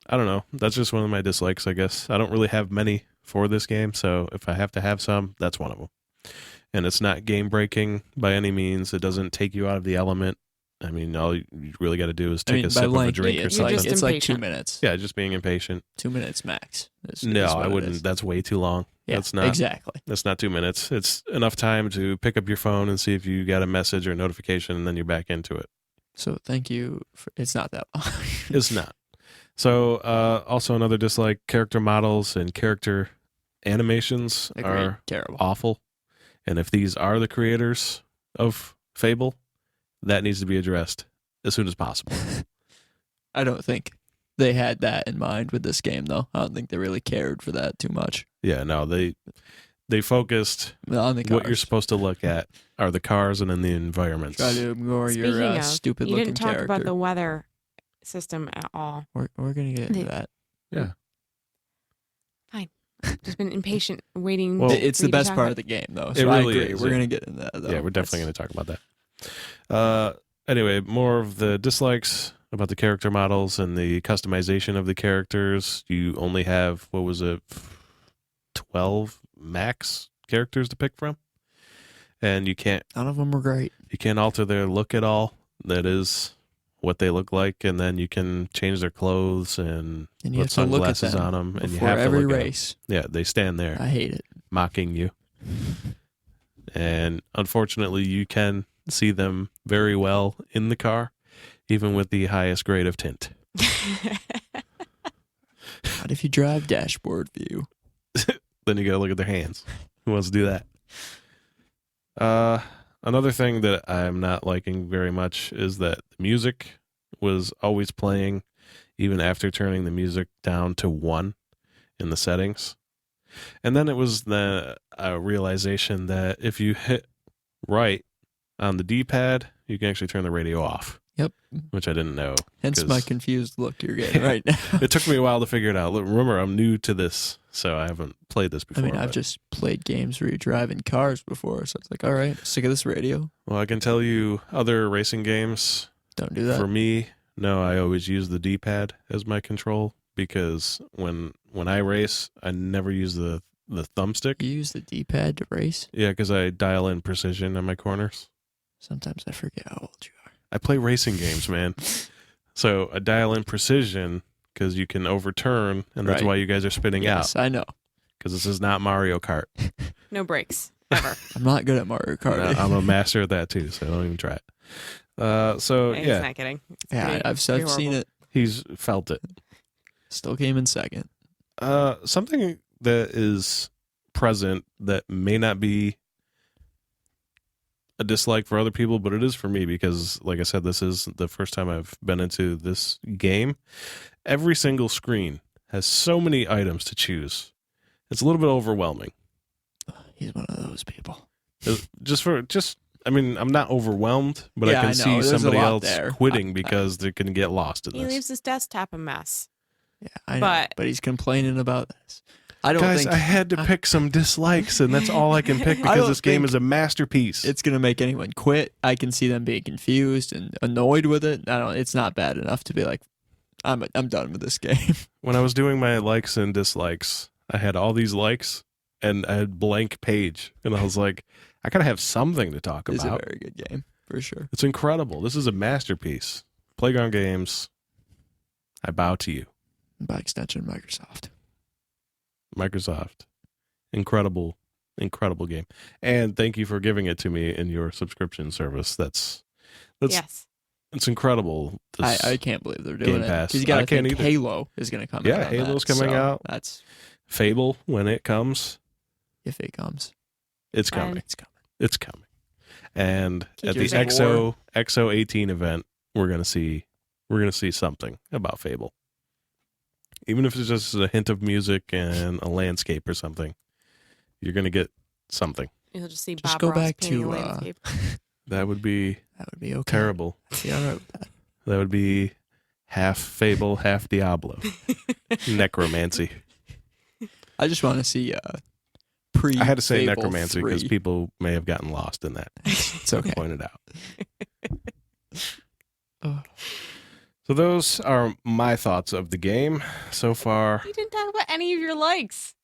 I don't know. That's just one of my dislikes, I guess. I don't really have many for this game, so if I have to have some, that's one of them. And it's not game-breaking by any means. It doesn't take you out of the element. I mean, all you really got to do is take a by sip of a lengthy, drink or it's You're something. like just it's like 2 impatient. minutes. Yeah, just being impatient. 2 minutes max. is No, what I it wouldn't. is. That's way too long. Yeah, That's not exactly. That's not 2 minutes. It's enough time to pick up your phone and see if you got a message or notification, and then you're back into it. So thank you. It's not that long. It's not. So, also another dislike, character models and character animations Agreed. are Terrible. awful. And if these are the creators of Fable, that needs to be addressed as soon as possible. I don't think they had that in mind with this game, though. I don't think they really cared for that too much. Yeah, no, they focused On the what you're cars. supposed to look at are the cars and then the environments. Try to ignore Speaking your of, stupid you looking didn't talk character. about the weather system at all. We're gonna get into The- that. Just been impatient waiting. Well, It's for the you to best talk part about- of the game, though. It So I really agree. is, We're yeah. gonna get into that, though. Yeah, we're definitely going to talk about that. Anyway, more of the dislikes about the character models and the customization of the characters. You only have, 12 max characters to pick from, and you can't None of them were great. alter their look at all. That is what they look like, and then you can change their clothes and And you put have to look at sunglasses them on them, and you before have to every look at 'em. race. Yeah, they stand there I hate it. mocking you. And unfortunately, you can see them very well in the car, even with the highest grade of tint. What if you drive dashboard view? Then you got to look at their hands. Who wants to do that? Another thing that I'm not liking very much is that the music was always playing, even after turning the music down to 1 in the settings. And then it was the realization that if you hit right on the D-pad, you can actually turn the radio off. Yep. Which I didn't know. Hence my 'cause confused look you're getting right now. It took me a while to figure it out. Look, remember, I'm new to this, so I haven't played this I before. mean, I've but- just played games where you're driving cars before, so it's like, all right, sick of this radio. Well, I can tell you other racing games. Don't do that. For me, no, I always use the D-pad as my control because when I race, I never use the thumbstick. You use the D-pad to race? Yeah, because I dial in precision on my corners. Sometimes I forget how old you are. I play racing games, man. So I dial in precision because you can overturn, and that's Right. why you guys are spinning Yes, out. I know. Because this is not Mario Kart. No breaks ever. I'm not good at Mario Kart. No, I'm a master at that too, so don't even try it. So He's yeah, not kidding. It's Yeah, pretty- I've pretty seen horrible. it. he's felt it. Still came in second. Something that is present that may not be a dislike for other people, but it is for me because, like I said, this is the first time I've been into this game. Every single screen has so many items to choose. It's a little bit overwhelming. He's one of those people. I mean, I'm not overwhelmed, but Yeah, I can I know. see There's a somebody lot else there. quitting because they can get lost in He this. leaves his desktop a mess. Yeah, I know. But he's complaining about this. I had to pick some dislikes, and that's all I can pick because this game is a masterpiece. It's gonna make anyone quit. I can see them being confused and annoyed with it. It's not bad enough to be like, I'm done with this game. When I was doing my likes and dislikes, I had all these likes and I had blank page, and I was like, I gotta have something to talk about. It's a very good game for sure. It's incredible. This is a masterpiece. Playground Games, I bow to you. By extension, Microsoft. Incredible game. And thank you for giving it to me in your subscription service. That's yes. It's incredible. I can't believe they're doing Game Pass. it. I can't either. Halo is going to come out. Yeah, Halo's coming out. That's Fable when it comes. If it comes. It's coming. It's coming. And at the Keep XO 18 event, we're going to see something about Fable. Even if it's just a hint of music and a landscape or something, you're going to get something. You'll just see Just Bob go Ross back painting to, a landscape. That would be okay. Terrible. Yeah, all right with that. That would be half Fable, half Diablo. Necromancy. I just want to see I had to say Fable necromancy 3. because people may have gotten lost in that. It's okay. Pointed out. So those are my thoughts of the game so far. You didn't talk about any of your likes.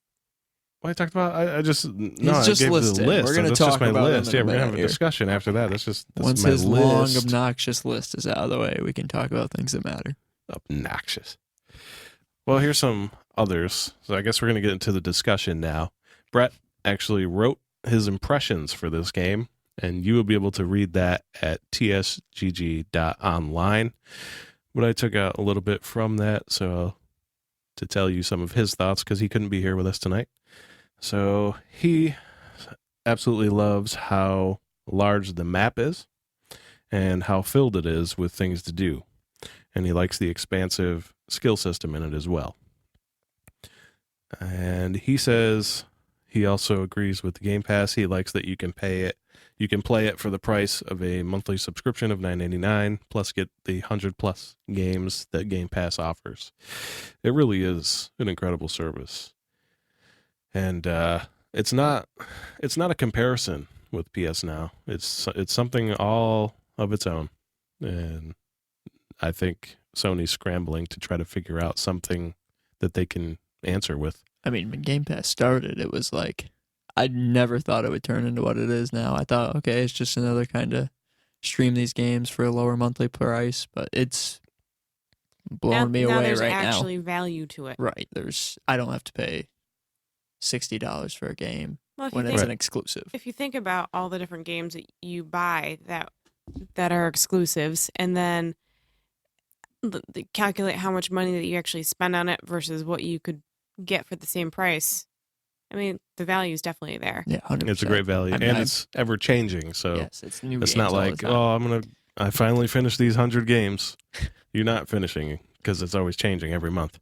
What I talked about, I just just gave listed. the list. We're going to That's talk just my about list. it Yeah, in we're a gonna have a minute discussion after that. That's Once my his list. long, obnoxious list is out of the way, we can talk about things that matter. Obnoxious. Well, here's some others. So I guess we're going to get into the discussion now. Brett actually wrote his impressions for this game, and you will be able to read that at tsgg.online. But I took out a little bit from that so to tell you some of his thoughts because he couldn't be here with us tonight. So he absolutely loves how large the map is and how filled it is with things to do. And he likes the expansive skill system in it as well. And he says he also agrees with the Game Pass. He likes that you can pay it. You can play it for the price of a monthly subscription of $9.99, plus get the 100+ games that Game Pass offers. It really is an incredible service. And it's not a comparison with PS Now. It's something all of its own. And I think Sony's scrambling to try to figure out something that they can answer with. I mean, when Game Pass started, it was like, I never thought it would turn into what it is now. I thought, okay, it's just another kind of stream these games for a lower monthly price, but it's blowing me away there's right now. There's actually value to it. Right. I don't have to pay $60 for a game when it's an exclusive. If you think about all the different games that you buy that are exclusives, and then calculate how much money that you actually spend on it versus what you could get for the same price, I mean, the value is definitely there. Yeah, 100%. It's a great value, it's ever changing. So yes, it's new. It's not like, I finally finished these 100 games. You're not finishing because it's always changing every month.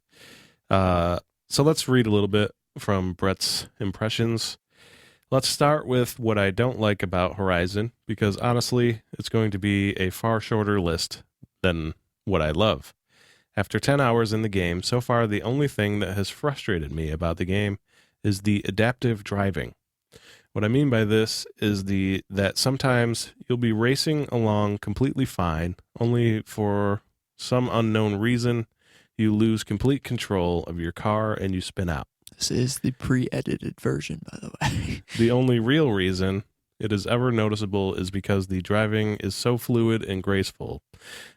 So let's read a little bit from Brett's impressions. Let's start with what I don't like about Horizon, because honestly, it's going to be a far shorter list than what I love. After 10 hours in the game, so far the only thing that has frustrated me about the game is the adaptive driving. What I mean by this is that sometimes you'll be racing along completely fine, only for some unknown reason you lose complete control of your car and you spin out. This is the pre-edited version, by the way. The only real reason it is ever noticeable is because the driving is so fluid and graceful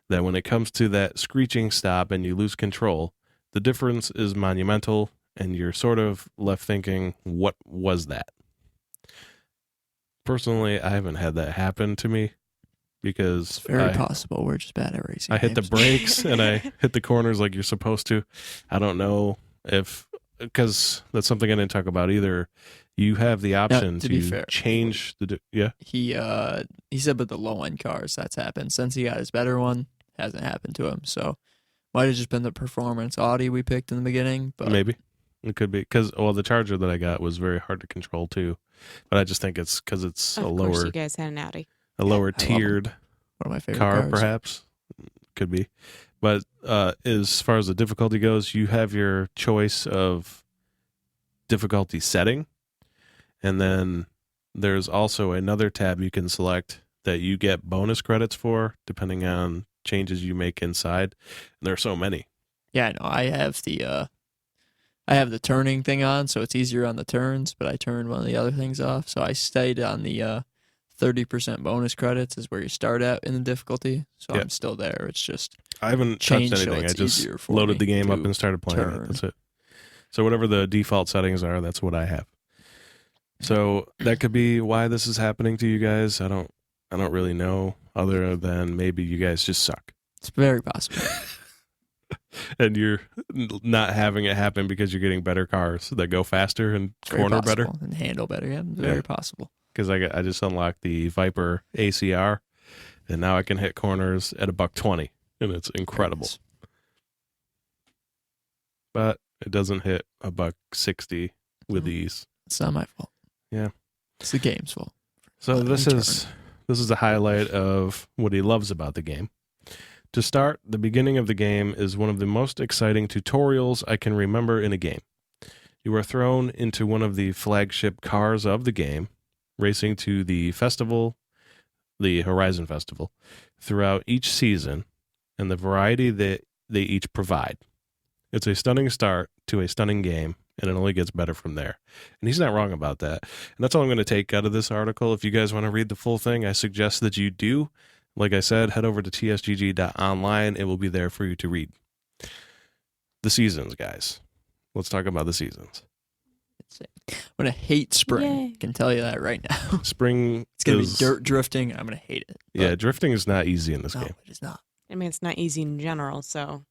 that when it comes to that screeching stop and you lose control, the difference is monumental. And you're sort of left thinking, what was that? Personally, I haven't had that happen to me because it's very possible we're just bad at racing. I hit the brakes and I hit the corners like you're supposed to. I don't know because that's something I didn't talk about either. You have the option to change the He said, but the low end cars that's happened since he got his better one hasn't happened to him. So might have just been the performance Audi we picked in the beginning, but maybe. It could be because the Charger that I got was very hard to control too, but I just think it's because it's of course you guys had an Audi, a lower tiered one of my favorite car, cars. perhaps could be. But as far as the difficulty goes, you have your choice of difficulty setting, and then there's also another tab you can select that you get bonus credits for depending on changes you make inside. And there are so many. Yeah, I know. I have the turning thing on, so it's easier on the turns, but I turned one of the other things off. So I stayed on the 30% bonus credits is where you start at in the difficulty. So Yep. I'm still there. It's just I haven't changed touched so anything. I it's just easier for loaded me the game up to and started playing turn. it. That's it. So whatever the default settings are, that's what I have. So that could be why this is happening to you guys. I don't really know, other than maybe you guys just suck. It's very possible. And you're not having it happen because you're getting better cars that go faster and Very corner possible. better. And handle better. Yeah, very Yeah. possible. Because I just unlocked the Viper ACR, and now I can hit corners at $120, and it's incredible. Yes. But it doesn't hit $160 with No. ease. It's not my fault. Yeah. It's the game's fault. So Let me this is the highlight of what he loves about the game. To start, the beginning of the game is one of the most exciting tutorials I can remember in a game. You are thrown into one of the flagship cars of the game, racing to the festival, the Horizon Festival, throughout each season, and the variety that they each provide. It's a stunning start to a stunning game, and it only gets better from there. And he's not wrong about that. And that's all I'm going to take out of this article. If you guys want to read the full thing, I suggest that you do. Like I said, head over to tsgg.online. It will be there for you to read. The seasons, guys. Let's talk about the seasons. I'm going to hate spring. Yay. I can tell you that right now. Spring It's going to is, be dirt drifting. I'm going to hate it. Yeah, But drifting is not easy in this no, game. it is not. I mean, it's not easy in general, so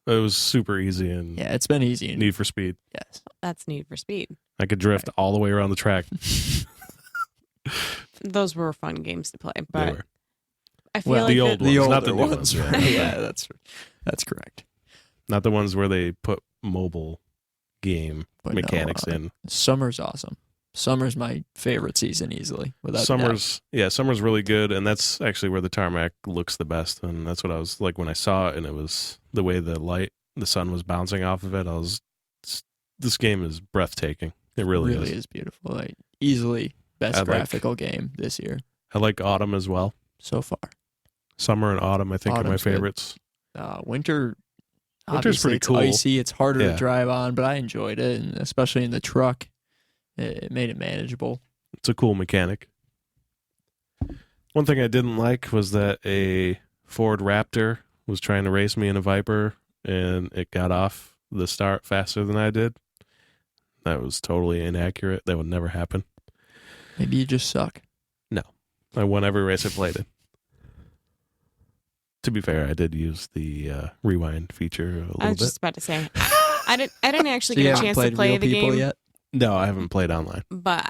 It was super easy in Yeah, it's been easy. Need for Speed. Yes. that's Need for Speed. I could drift all the way around the track. Those were fun games to play, They but were. I feel Well, like the old that- ones, The older not the new ones. ones, yeah. Right? Yeah, that's correct. Not the ones where they put mobile game But no, mechanics in. Summer's awesome. Summer's my favorite season easily. Without a doubt. Summer's really good, and that's actually where the tarmac looks the best. And that's what I was like when I saw it, and it was the way the sun was bouncing off of it. This game is breathtaking. It really is. beautiful. Like easily best I like- graphical game this year I like autumn as well. so far. Summer and autumn, I think, are my Autumn's good. favorites. Winter. Winter's Obviously, pretty it's cool. icy. It's harder Yeah. to drive on, but I enjoyed it, and especially in the truck, it made it manageable. It's a cool mechanic. One thing I didn't like was that a Ford Raptor was trying to race me in a Viper, and it got off the start faster than I did. That was totally inaccurate. That would never happen. Maybe you just suck. I won every race I played in. To be fair, I did use the rewind feature a I little was bit. just about to say I didn't actually So you get a haven't chance played to play real the people game, yet? No, I haven't played online. but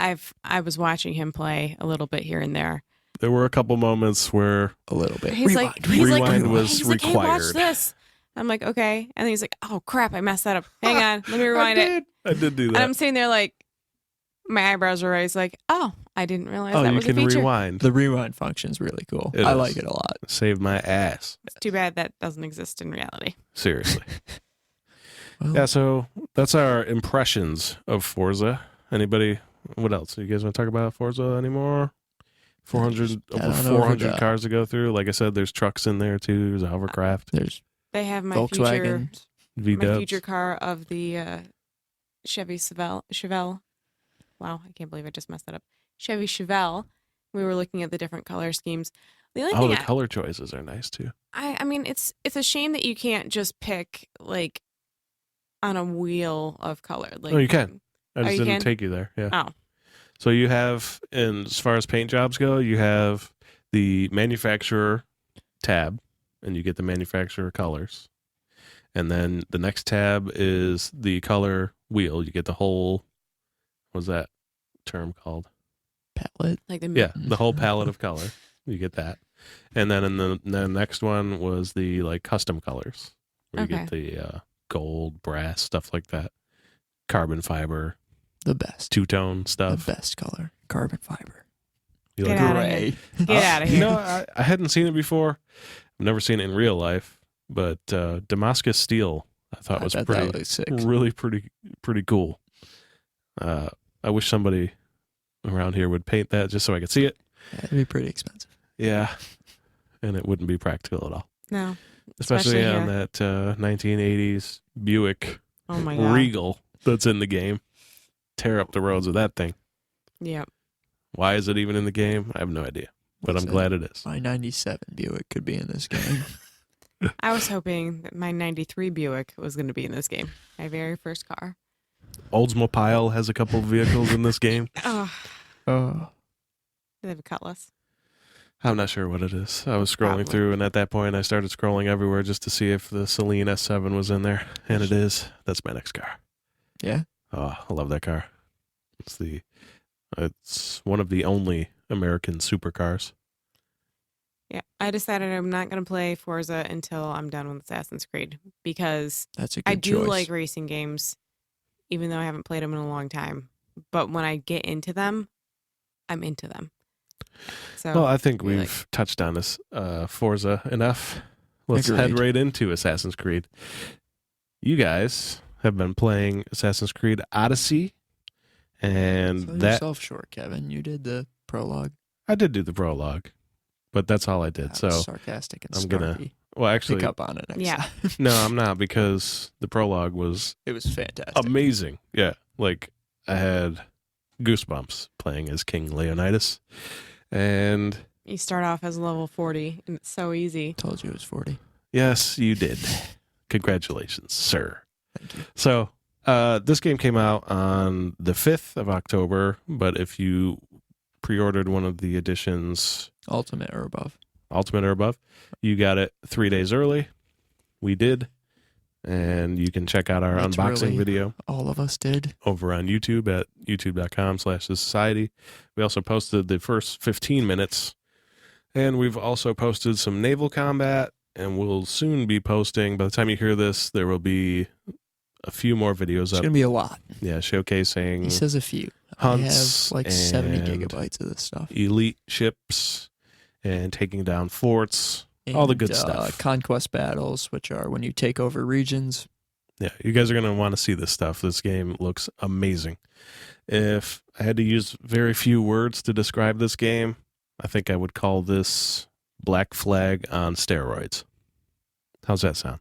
I was watching him play a little bit here and there. There were a couple moments where A little bit. He's like, he's Rewind like, was he's like, hey, watch required. this. I'm like, okay, and then he's like, oh crap, I messed that up. Hang on, let me rewind it. I did do And that. I'm sitting there like, my eyebrows are raised, like, oh, I didn't realize Oh, that you was a can feature. rewind. The rewind function's really cool. It I is. like it a lot. Saved my ass. It's too bad that doesn't exist in reality. Seriously. Well, Yeah, so that's our impressions of Forza. Anybody, what else? You guys want to talk about Forza anymore? 400, Head over on over 400 to- cars to go through. Like I said, there's trucks in there too. There's a hovercraft, There's They have my future Volkswagen. my V-dubs. future car of the Chevy Chevelle. Wow, I can't believe I just messed that up. Chevy Chevelle. We were looking at the different color schemes. The only Oh, thing the color choices are nice too. I mean, it's a shame that you can't just pick like on a wheel of color. Like, Oh, you can. I just you didn't can? take you there. Yeah. Oh, So you have, and as far as paint jobs go, you have the manufacturer tab, and you get the manufacturer colors. And then the next tab is the color wheel. You get the whole, what's that term called? palette. like the Yeah, the whole palette of color. You get that. And then in the next one was the like custom colors. Where you get the gold, brass, stuff like that. Carbon fiber, The best. two-tone stuff. The best color. Carbon fiber. You Get like outta it? here. Gray. Get out of You here. know, I hadn't seen it before. I've never seen it in real life. But Damascus Steel, I thought was bet that looks sick. really pretty cool. I wish somebody around here would paint that just so I could see it. Yeah, it'd be pretty expensive. Yeah, and it wouldn't be practical at all. No. Especially on here. that 1980s Buick Oh my God. Regal that's in the game. Tear up the roads with that thing. Yeah. Why is it even in the game? I have no idea, but I'm glad it is. My 97 Buick could be in this game. I was hoping that my 93 Buick was going to be in this game. My very first car. Oldsmobile has a couple vehicles in this game. Oh, Oh, do they have a Cutlass? I'm not sure what it is. I was scrolling Probably. through, and at that point, I started scrolling everywhere just to see if the Celine S7 was in there, and it is. That's my next car. yeah. Oh, I love that car. It's one of the only American supercars. Yeah. I decided I'm not going to play Forza until I'm done with Assassin's Creed because That's a good I do choice. like racing games, even though I haven't played them in a long time. But when I get into them, I'm into them. So, Well, I think really we've touched on this Forza enough. Let's head Agreed. right into Assassin's Creed. You guys have been playing Assassin's Creed Odyssey, and Sell that yourself short, Kevin. You did the prologue. I did do the prologue, but that's all I did. That So, was sarcastic and I'm gonna- snarky. well, actually, Pick up on it next Yeah. time. no, I'm not, because the prologue was It was fantastic. amazing. Yeah, like I had goosebumps playing as King Leonidas, and you start off as level 40, and it's so easy. Told you it was 40. yes, you did. Congratulations, sir. Thank you. So, this game came out on the 5th of October, but if you pre-ordered one of the editions, Ultimate or above. Ultimate or above, you got it 3 days early. We did. And you can check out our unboxing Literally. video All of us did. over on YouTube at youtube.com/thesociety. We also posted the first 15 minutes, and we've also posted some naval combat, and we'll soon be posting, by the time you hear this, there will be a few more videos It's up. going to be a lot. Yeah, showcasing He says a few. hunts I have like 70 and gigabytes of this stuff. elite ships and taking down forts, all the good stuff. Conquest battles, which are when you take over regions. Yeah, you guys are going to want to see this stuff. This game looks amazing. If I had to use very few words to describe this game, I think I would call this Black Flag on steroids. How's that sound?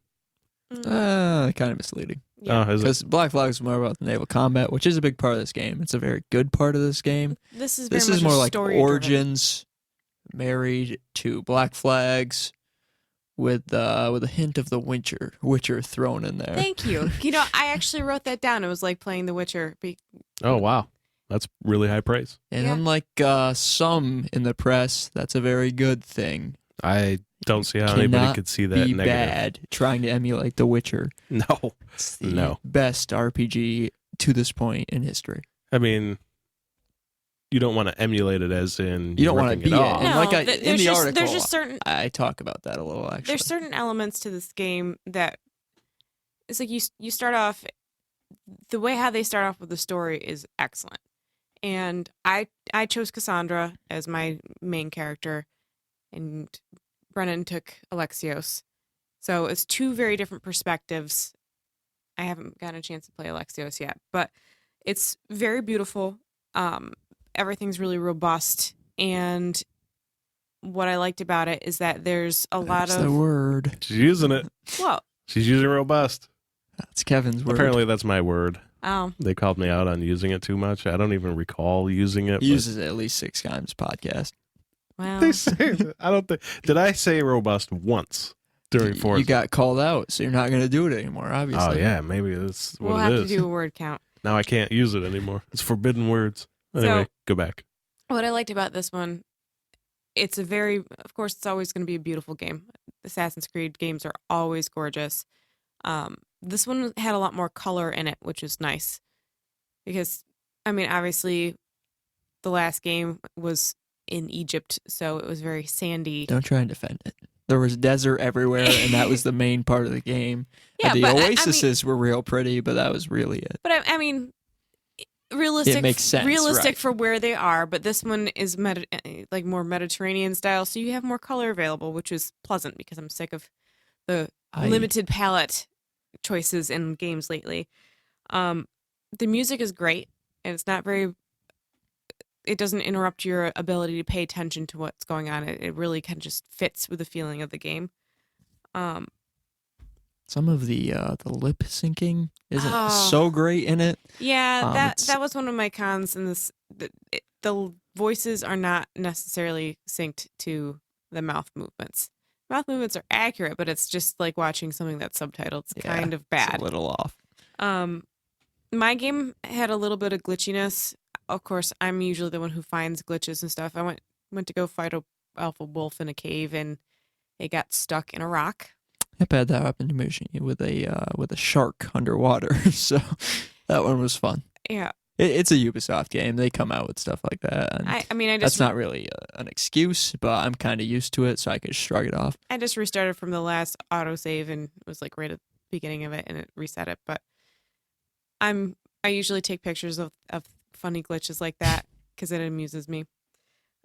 Kind of misleading. Yeah. Oh, is it? Because Black Flag is more about the naval combat, which is a big part of this game. It's a very good part of this game. This is very This much is more a like story-driven. Origins married to Black Flags with a hint of the Witcher thrown in there. Thank you. You know, I actually wrote that down. It was like playing The Witcher. Oh, wow. That's really high praise. And Yeah. unlike some in the press, that's a very good thing. I don't see how anybody Cannot could see that Be negative. bad trying to emulate The Witcher. No. It's the No. best RPG to this point in history. I mean, you don't want to emulate it as in You don't wanna ripping be it. off. And like I- in there's the just, article, there's just certain I talk about that a little, actually. there's certain elements to this game that it's like you start off the way how they start off with the story is excellent. And I chose Cassandra as my main character, and Brennan took Alexios. So it's two very different perspectives. I haven't gotten a chance to play Alexios yet, but it's very beautiful. Everything's really robust, and what I liked about it is that there's a lot That's the of word. She's using it. well, She's using robust. That's Kevin's word. Apparently, that's my word. oh, They called me out on using it too much. I don't even recall using it. He uses it at least 6 times podcast. well, They say that. I don't think. Did I say robust once during Forza? You got called out, so you're not going to do it anymore, obviously. Oh yeah, maybe that's what we'll it have is. to do a word count. Now I can't use it anymore. It's forbidden words. Anyway, So- go back. What I liked about this one, it's a very, of course, it's always going to be a beautiful game. Assassin's Creed games are always gorgeous. This one had a lot more color in it, which is nice. Because, I mean, obviously, the last game was in Egypt, so it was very sandy. Don't try and defend it. There was desert everywhere, and that was the main part of the game. Yeah, And the but I mean- oases were real pretty, but that was really it. But I mean, realistic. It makes sense, Realistic right. for where they are, but this one is like more Mediterranean style, so you have more color available, which is pleasant because I'm sick of the limited palette choices in games lately. The music is great, and it's not very. It doesn't interrupt your ability to pay attention to what's going on. It really kind of just fits with the feeling of the game. Some of the lip syncing isn't so great in it. Yeah, that was one of my cons in this. The voices are not necessarily synced to the mouth movements. Mouth movements are accurate, but it's just like watching something that's subtitled. It's kind of bad. It's a little off. My game had a little bit of glitchiness. Of course, I'm usually the one who finds glitches and stuff. I went to go fight a alpha wolf in a cave, and it got stuck in a rock. I've had that happen to me with a shark underwater, so that one was fun. Yeah, it's a Ubisoft game. They come out with stuff like that. And I mean, that's not really an excuse, but I'm kind of used to it, so I could shrug it off. I just restarted from the last autosave, and it was like right at the beginning of it, and it reset it. But I usually take pictures of funny glitches like that because it amuses me.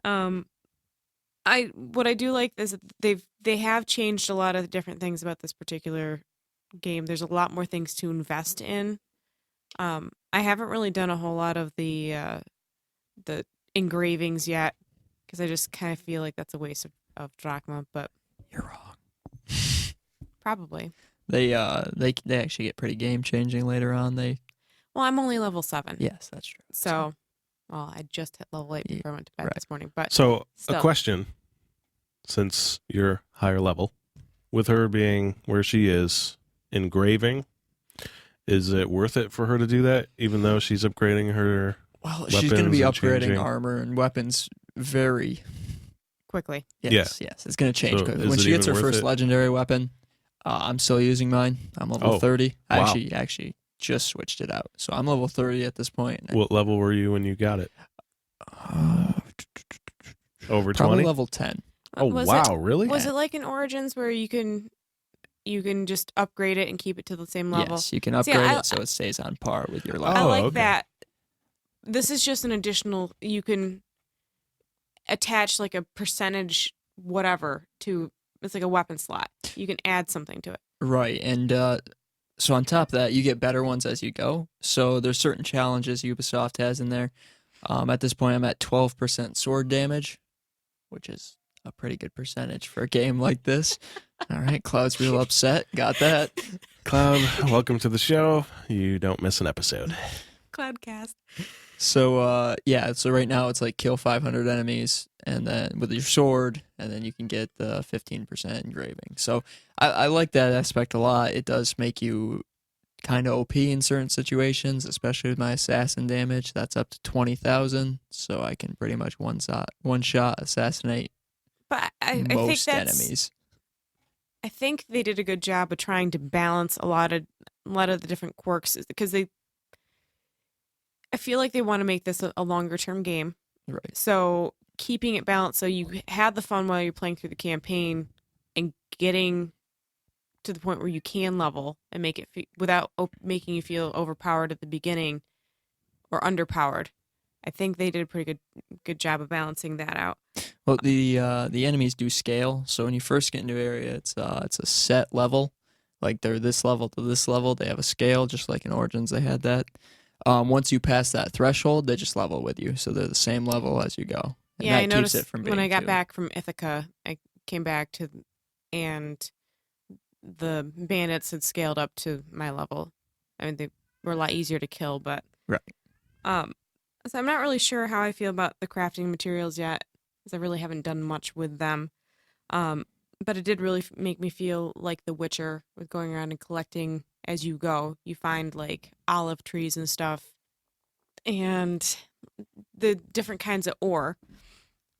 What I do like is that they have changed a lot of different things about this particular game. There's a lot more things to invest in. I haven't really done a whole lot of the engravings yet because I just kind of feel like that's a waste of drachma. But you're wrong. Probably. They actually get pretty game changing later on. Well, I'm only level 7. Yes, that's true. So. Well, I just hit level 8 before I went to bed this morning. But so still. A question, since you're higher level, with her being where she is, engraving, is it worth it for her to do that, even though she's upgrading her weapons? She's going to be upgrading changing armor and weapons very quickly. Yes. It's going to change quickly. When she gets her first legendary weapon, I'm still using mine. I'm level 30. Wow. I actually just switched it out, so I'm level 30 at this point. What level were you when you got it? Over 20? Probably level 10. Oh, wow, really? Was it like in Origins where you can just upgrade it and keep it to the same level? Yes, you can upgrade it so it stays on par with your level. I like that. This is just an additional, you can attach like a percentage whatever to, it's like a weapon slot. You can add something to it. Right, and so on top of that, you get better ones as you go. So there's certain challenges Ubisoft has in there. At this point, I'm at 12% sword damage, which is a pretty good percentage for a game like this. All right, Cloud's real upset. Got that. Cloud, welcome to the show. You don't miss an episode. Cloudcast. So, so right now it's like kill 500 enemies and then with your sword, and then you can get the 15% engraving. So I like that aspect a lot. It does make you kind of OP in certain situations, especially with my assassin damage. That's up to 20,000, so I can pretty much one shot assassinate most enemies. I think they did a good job of trying to balance a lot of the different quirks because I feel like they want to make this a longer term game. Right. So keeping it balanced so you have the fun while you're playing through the campaign and getting to the point where you can level and make it without making you feel overpowered at the beginning or underpowered. I think they did a pretty good job of balancing that out. Well, the enemies do scale. So when you first get into an area, it's a set level. Like they're this level to this level. They have a scale, just like in Origins they had that. Once you pass that threshold, they just level with you. So they're the same level as you go. And yeah, that I noticed keeps it from being when I got back from Ithaca, I came back and the bandits had scaled up to my level. I mean, they were a lot easier to kill, but right. So I'm not really sure how I feel about the crafting materials yet, because I really haven't done much with them. But it did really make me feel like The Witcher, with going around and collecting as you go. You find like olive trees and stuff, and the different kinds of ore.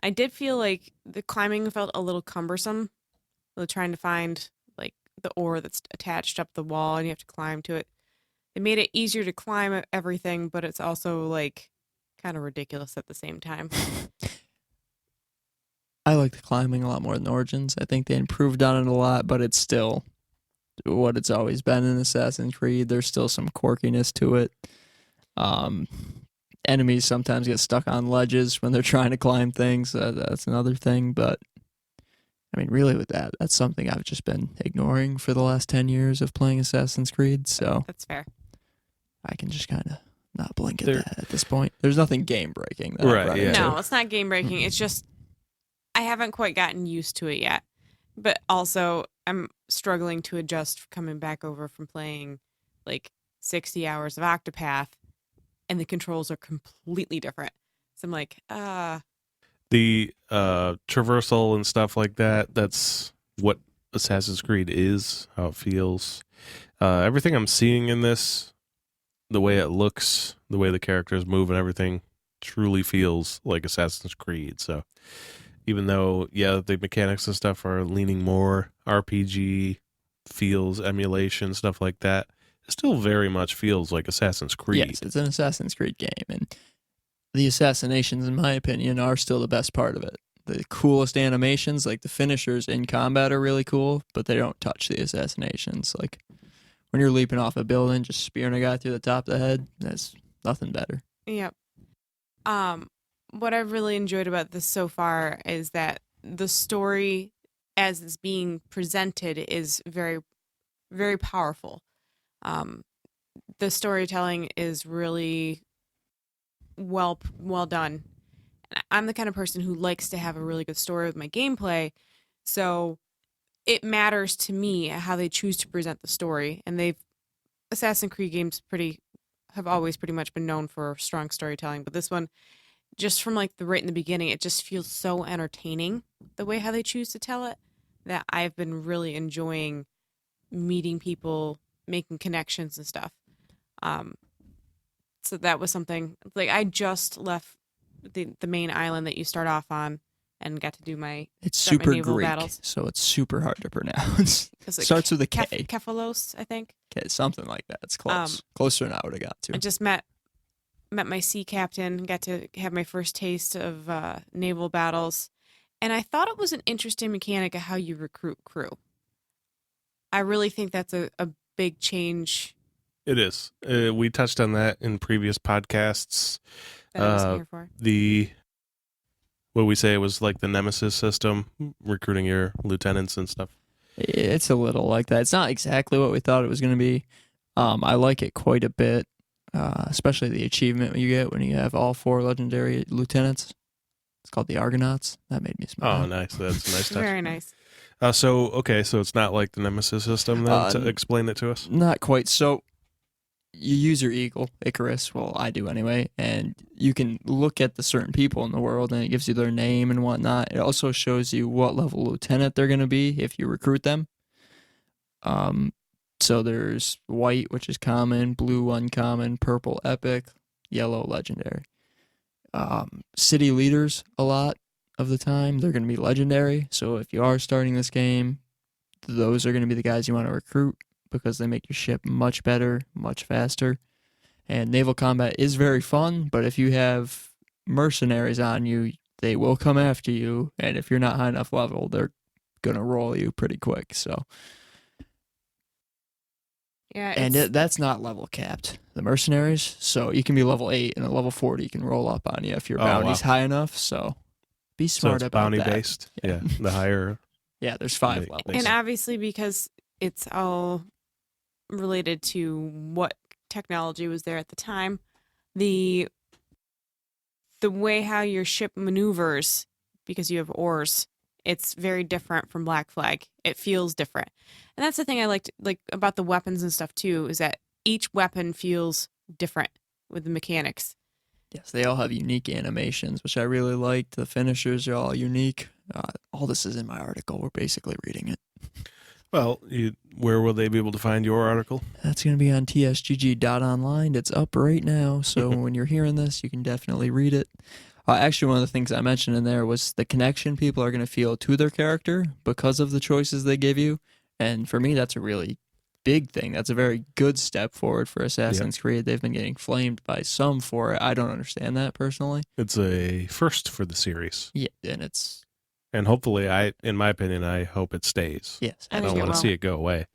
I did feel like the climbing felt a little cumbersome, trying to find like the ore that's attached up the wall and you have to climb to it. It made it easier to climb everything, but it's also like kind of ridiculous at the same time. I like the climbing a lot more than Origins. I think they improved on it a lot, but it's still what it's always been in Assassin's Creed. There's still some quirkiness to it. Enemies sometimes get stuck on ledges when they're trying to climb things. That's another thing, but I mean, really with that's something I've just been ignoring for the last 10 years of playing Assassin's Creed, so That's fair. I can just kind of not blink at There- that at this point. There's nothing game-breaking that Right, I've run yeah. into. No, it's not game breaking. It's just I haven't quite gotten used to it yet. But also, I'm struggling to adjust coming back over from playing like 60 hours of Octopath, and the controls are completely different. So I'm like, The traversal and stuff like that, that's what Assassin's Creed is, how it feels. Everything I'm seeing in this, the way it looks, the way the characters move and everything truly feels like Assassin's Creed. So even though, yeah, the mechanics and stuff are leaning more RPG feels, emulation, stuff like that, it still very much feels like Assassin's Creed. Yes, it's an Assassin's Creed game, and the assassinations, in my opinion, are still the best part of it. The coolest animations, like the finishers in combat, are really cool, but they don't touch the assassinations. Like when you're leaping off a building, just spearing a guy through the top of the head, there's nothing better. yep. What I've really enjoyed about this so far is that the story, as it's being presented, is very, very powerful. The storytelling is really well done. And I'm the kind of person who likes to have a really good story with my gameplay, so it matters to me how they choose to present the story. And Assassin's Creed games have always pretty much been known for strong storytelling, but this one, just from like right in the beginning, it just feels so entertaining the way how they choose to tell it, that I've been really enjoying meeting people, making connections and stuff. So that was something, like, I just left the main island that you start off on and got to do It's start my super naval Greek, battles. so it's super hard to pronounce. Is it Starts with a K. Kephalos, I think. Okay, something like that. It's close. Closer than I would have got to. I just met my sea captain, got to have my first taste of naval battles, and I thought it was an interesting mechanic of how you recruit crew. I really think that's a big change It is. We touched on that in previous podcasts. that I was here for. What we say, it was like the Nemesis system, recruiting your lieutenants and stuff. It's a little like that. It's not exactly what we thought it was going to be. I like it quite a bit, especially the achievement you get when you have all 4 legendary lieutenants. It's called the Argonauts. That made me smile. Oh, nice. That's a nice touch. Very nice. So it's not like the Nemesis system then, to explain it to us? Not quite. So you use your eagle, Icarus. Well, I do anyway. And you can look at the certain people in the world, and it gives you their name and whatnot. It also shows you what level lieutenant they're going to be if you recruit them. So there's white, which is common, blue uncommon, purple epic, yellow legendary. City leaders, a lot of the time, they're going to be legendary. So if you are starting this game, those are going to be the guys you want to recruit, because they make your ship much better, much faster. And naval combat is very fun, but if you have mercenaries on you, they will come after you. And if you're not high enough level, they're going to roll you pretty quick. So, Yeah, and that's not level capped, the mercenaries. So you can be level 8, and at level 40 can roll up on you if your bounty's high enough. So be smart So it's about bounty that. based? Yeah. The higher... Yeah, there's 5 Make- levels. and obviously because it's all related to what technology was there at the time, the way how your ship maneuvers, because you have oars, it's very different from Black Flag. It feels different. And that's the thing I liked about the weapons and stuff too, is that each weapon feels different with the mechanics. Yes, they all have unique animations, which I really liked. The finishers are all unique. All this is in my article. We're basically reading it. Well, where will they be able to find your article? That's going to be on tsgg.online. It's up right now, so when you're hearing this, you can definitely read it. Actually, one of the things I mentioned in there was the connection people are going to feel to their character because of the choices they give you. And for me, that's a really big thing. That's a very good step forward for Assassin's Creed. They've been getting flamed by some for it. I don't understand that personally. It's a first for the series. Yeah, and it's... And hopefully, in my opinion, I hope it stays. Yes, I I think don't it want to will. see it go away.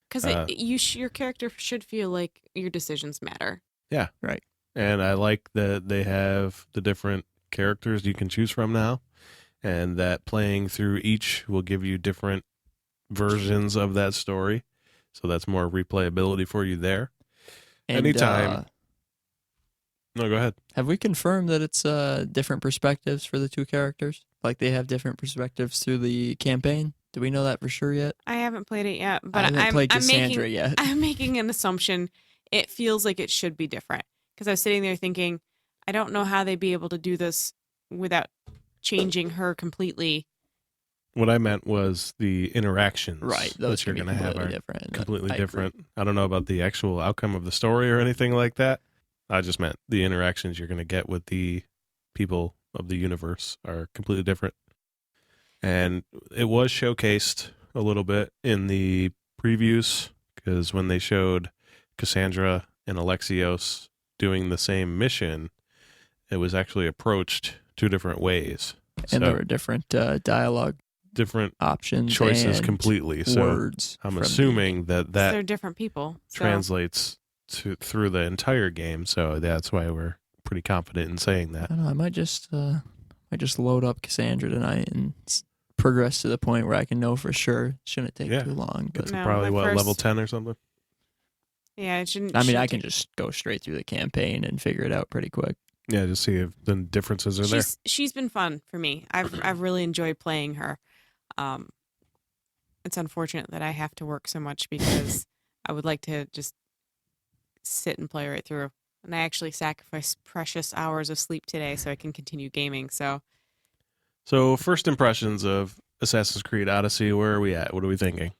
Because your character should feel like your decisions matter. Yeah. Right. And I like that they have the different characters you can choose from now. and that playing through each will give you different versions of that story. So that's more replayability for you there. And, Anytime. No, go ahead. Have we confirmed that it's different perspectives for the two characters? Like they have different perspectives through the campaign? Do we know that for sure yet? I haven't played it yet, I but haven't played Cassandra yet. I'm making an assumption. It feels like it should be different because I was sitting there thinking, I don't know how they'd be able to do this without changing her completely. What I meant was the interactions Right, those that you're can be going to have completely are different. completely I different. agree. I don't know about the actual outcome of the story or anything like that. I just meant the interactions you're going to get with the people of the universe are completely different. And it was showcased a little bit in the previews because when they showed Cassandra and Alexios doing the same mission, it was actually approached two different ways. And there were different dialogue different options, choices and completely. So words. I'm from assuming that They're different people. So. translates through the entire game. So that's why we're pretty confident in saying that. I don't know. I might just load up Cassandra tonight and progress to the point where I can know for sure. Shouldn't take too long. But It's No, probably my first- level 10 or something. Yeah, it shouldn't. I mean, I shouldn't can take- just go straight through the campaign and figure it out pretty quick. Yeah, just see if the differences are there. She's been fun for me. I've really enjoyed playing her. It's unfortunate that I have to work so much because I would like to just sit and play right through. And I actually sacrificed precious hours of sleep today so I can continue gaming. So first impressions of Assassin's Creed Odyssey, where are we at? What are we thinking?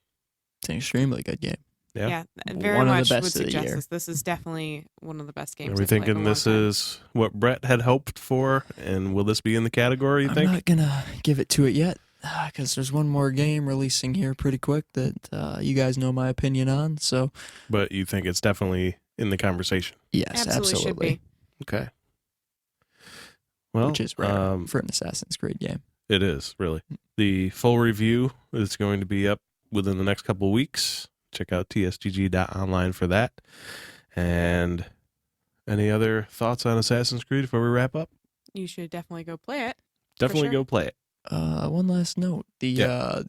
It's an extremely good game. Yeah. very One of the much best would of the suggest year. this. This is definitely one of the best games. Are we I've played in a thinking long this time. is what Brett had hoped for? And will this be in the category, you I'm think? not gonna give it to it yet because there's one more game releasing here pretty quick that you guys know my opinion on. So But you think it's definitely in the conversation? yes, Absolutely should be. Okay. Well, Which is rare for an Assassin's Creed game. it is, really. The full review is going to be up within the next couple of weeks. Check out tsgg.online for that. And any other thoughts on Assassin's Creed before we wrap up? You should definitely go play it. Definitely sure. go play it. One last note: the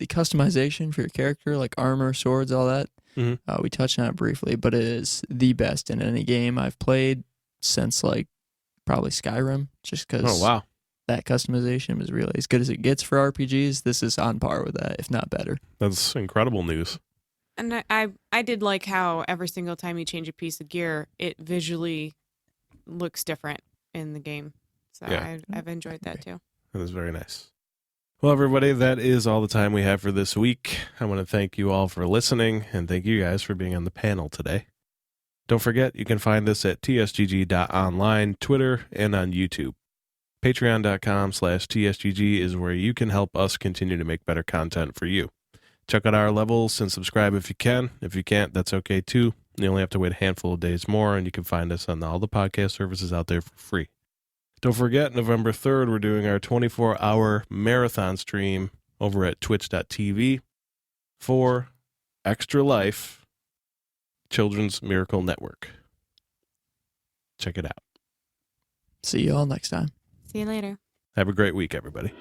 customization for your character, like armor, swords, all that. Mhm. We touched on it briefly, but it is the best in any game I've played since like probably Skyrim. Just because Oh, wow. that customization was really as good as it gets for RPGs. This is on par with that, if not better. That's incredible news. And I did like how every single time you change a piece of gear, it visually looks different in the game. So Yeah. I've enjoyed that too. That is very nice. Well, everybody, that is all the time we have for this week. I want to thank you all for listening, and thank you guys for being on the panel today. Don't forget, you can find us at tsgg.online, Twitter, and on YouTube. Patreon.com/TSGG is where you can help us continue to make better content for you. Check out our levels and subscribe if you can. If you can't, that's okay too. You only have to wait a handful of days more, and you can find us on all the podcast services out there for free. Don't forget, November 3rd, we're doing our 24-hour marathon stream over at twitch.tv for Extra Life Children's Miracle Network. Check it out. See you all next time. See you later. Have a great week, everybody.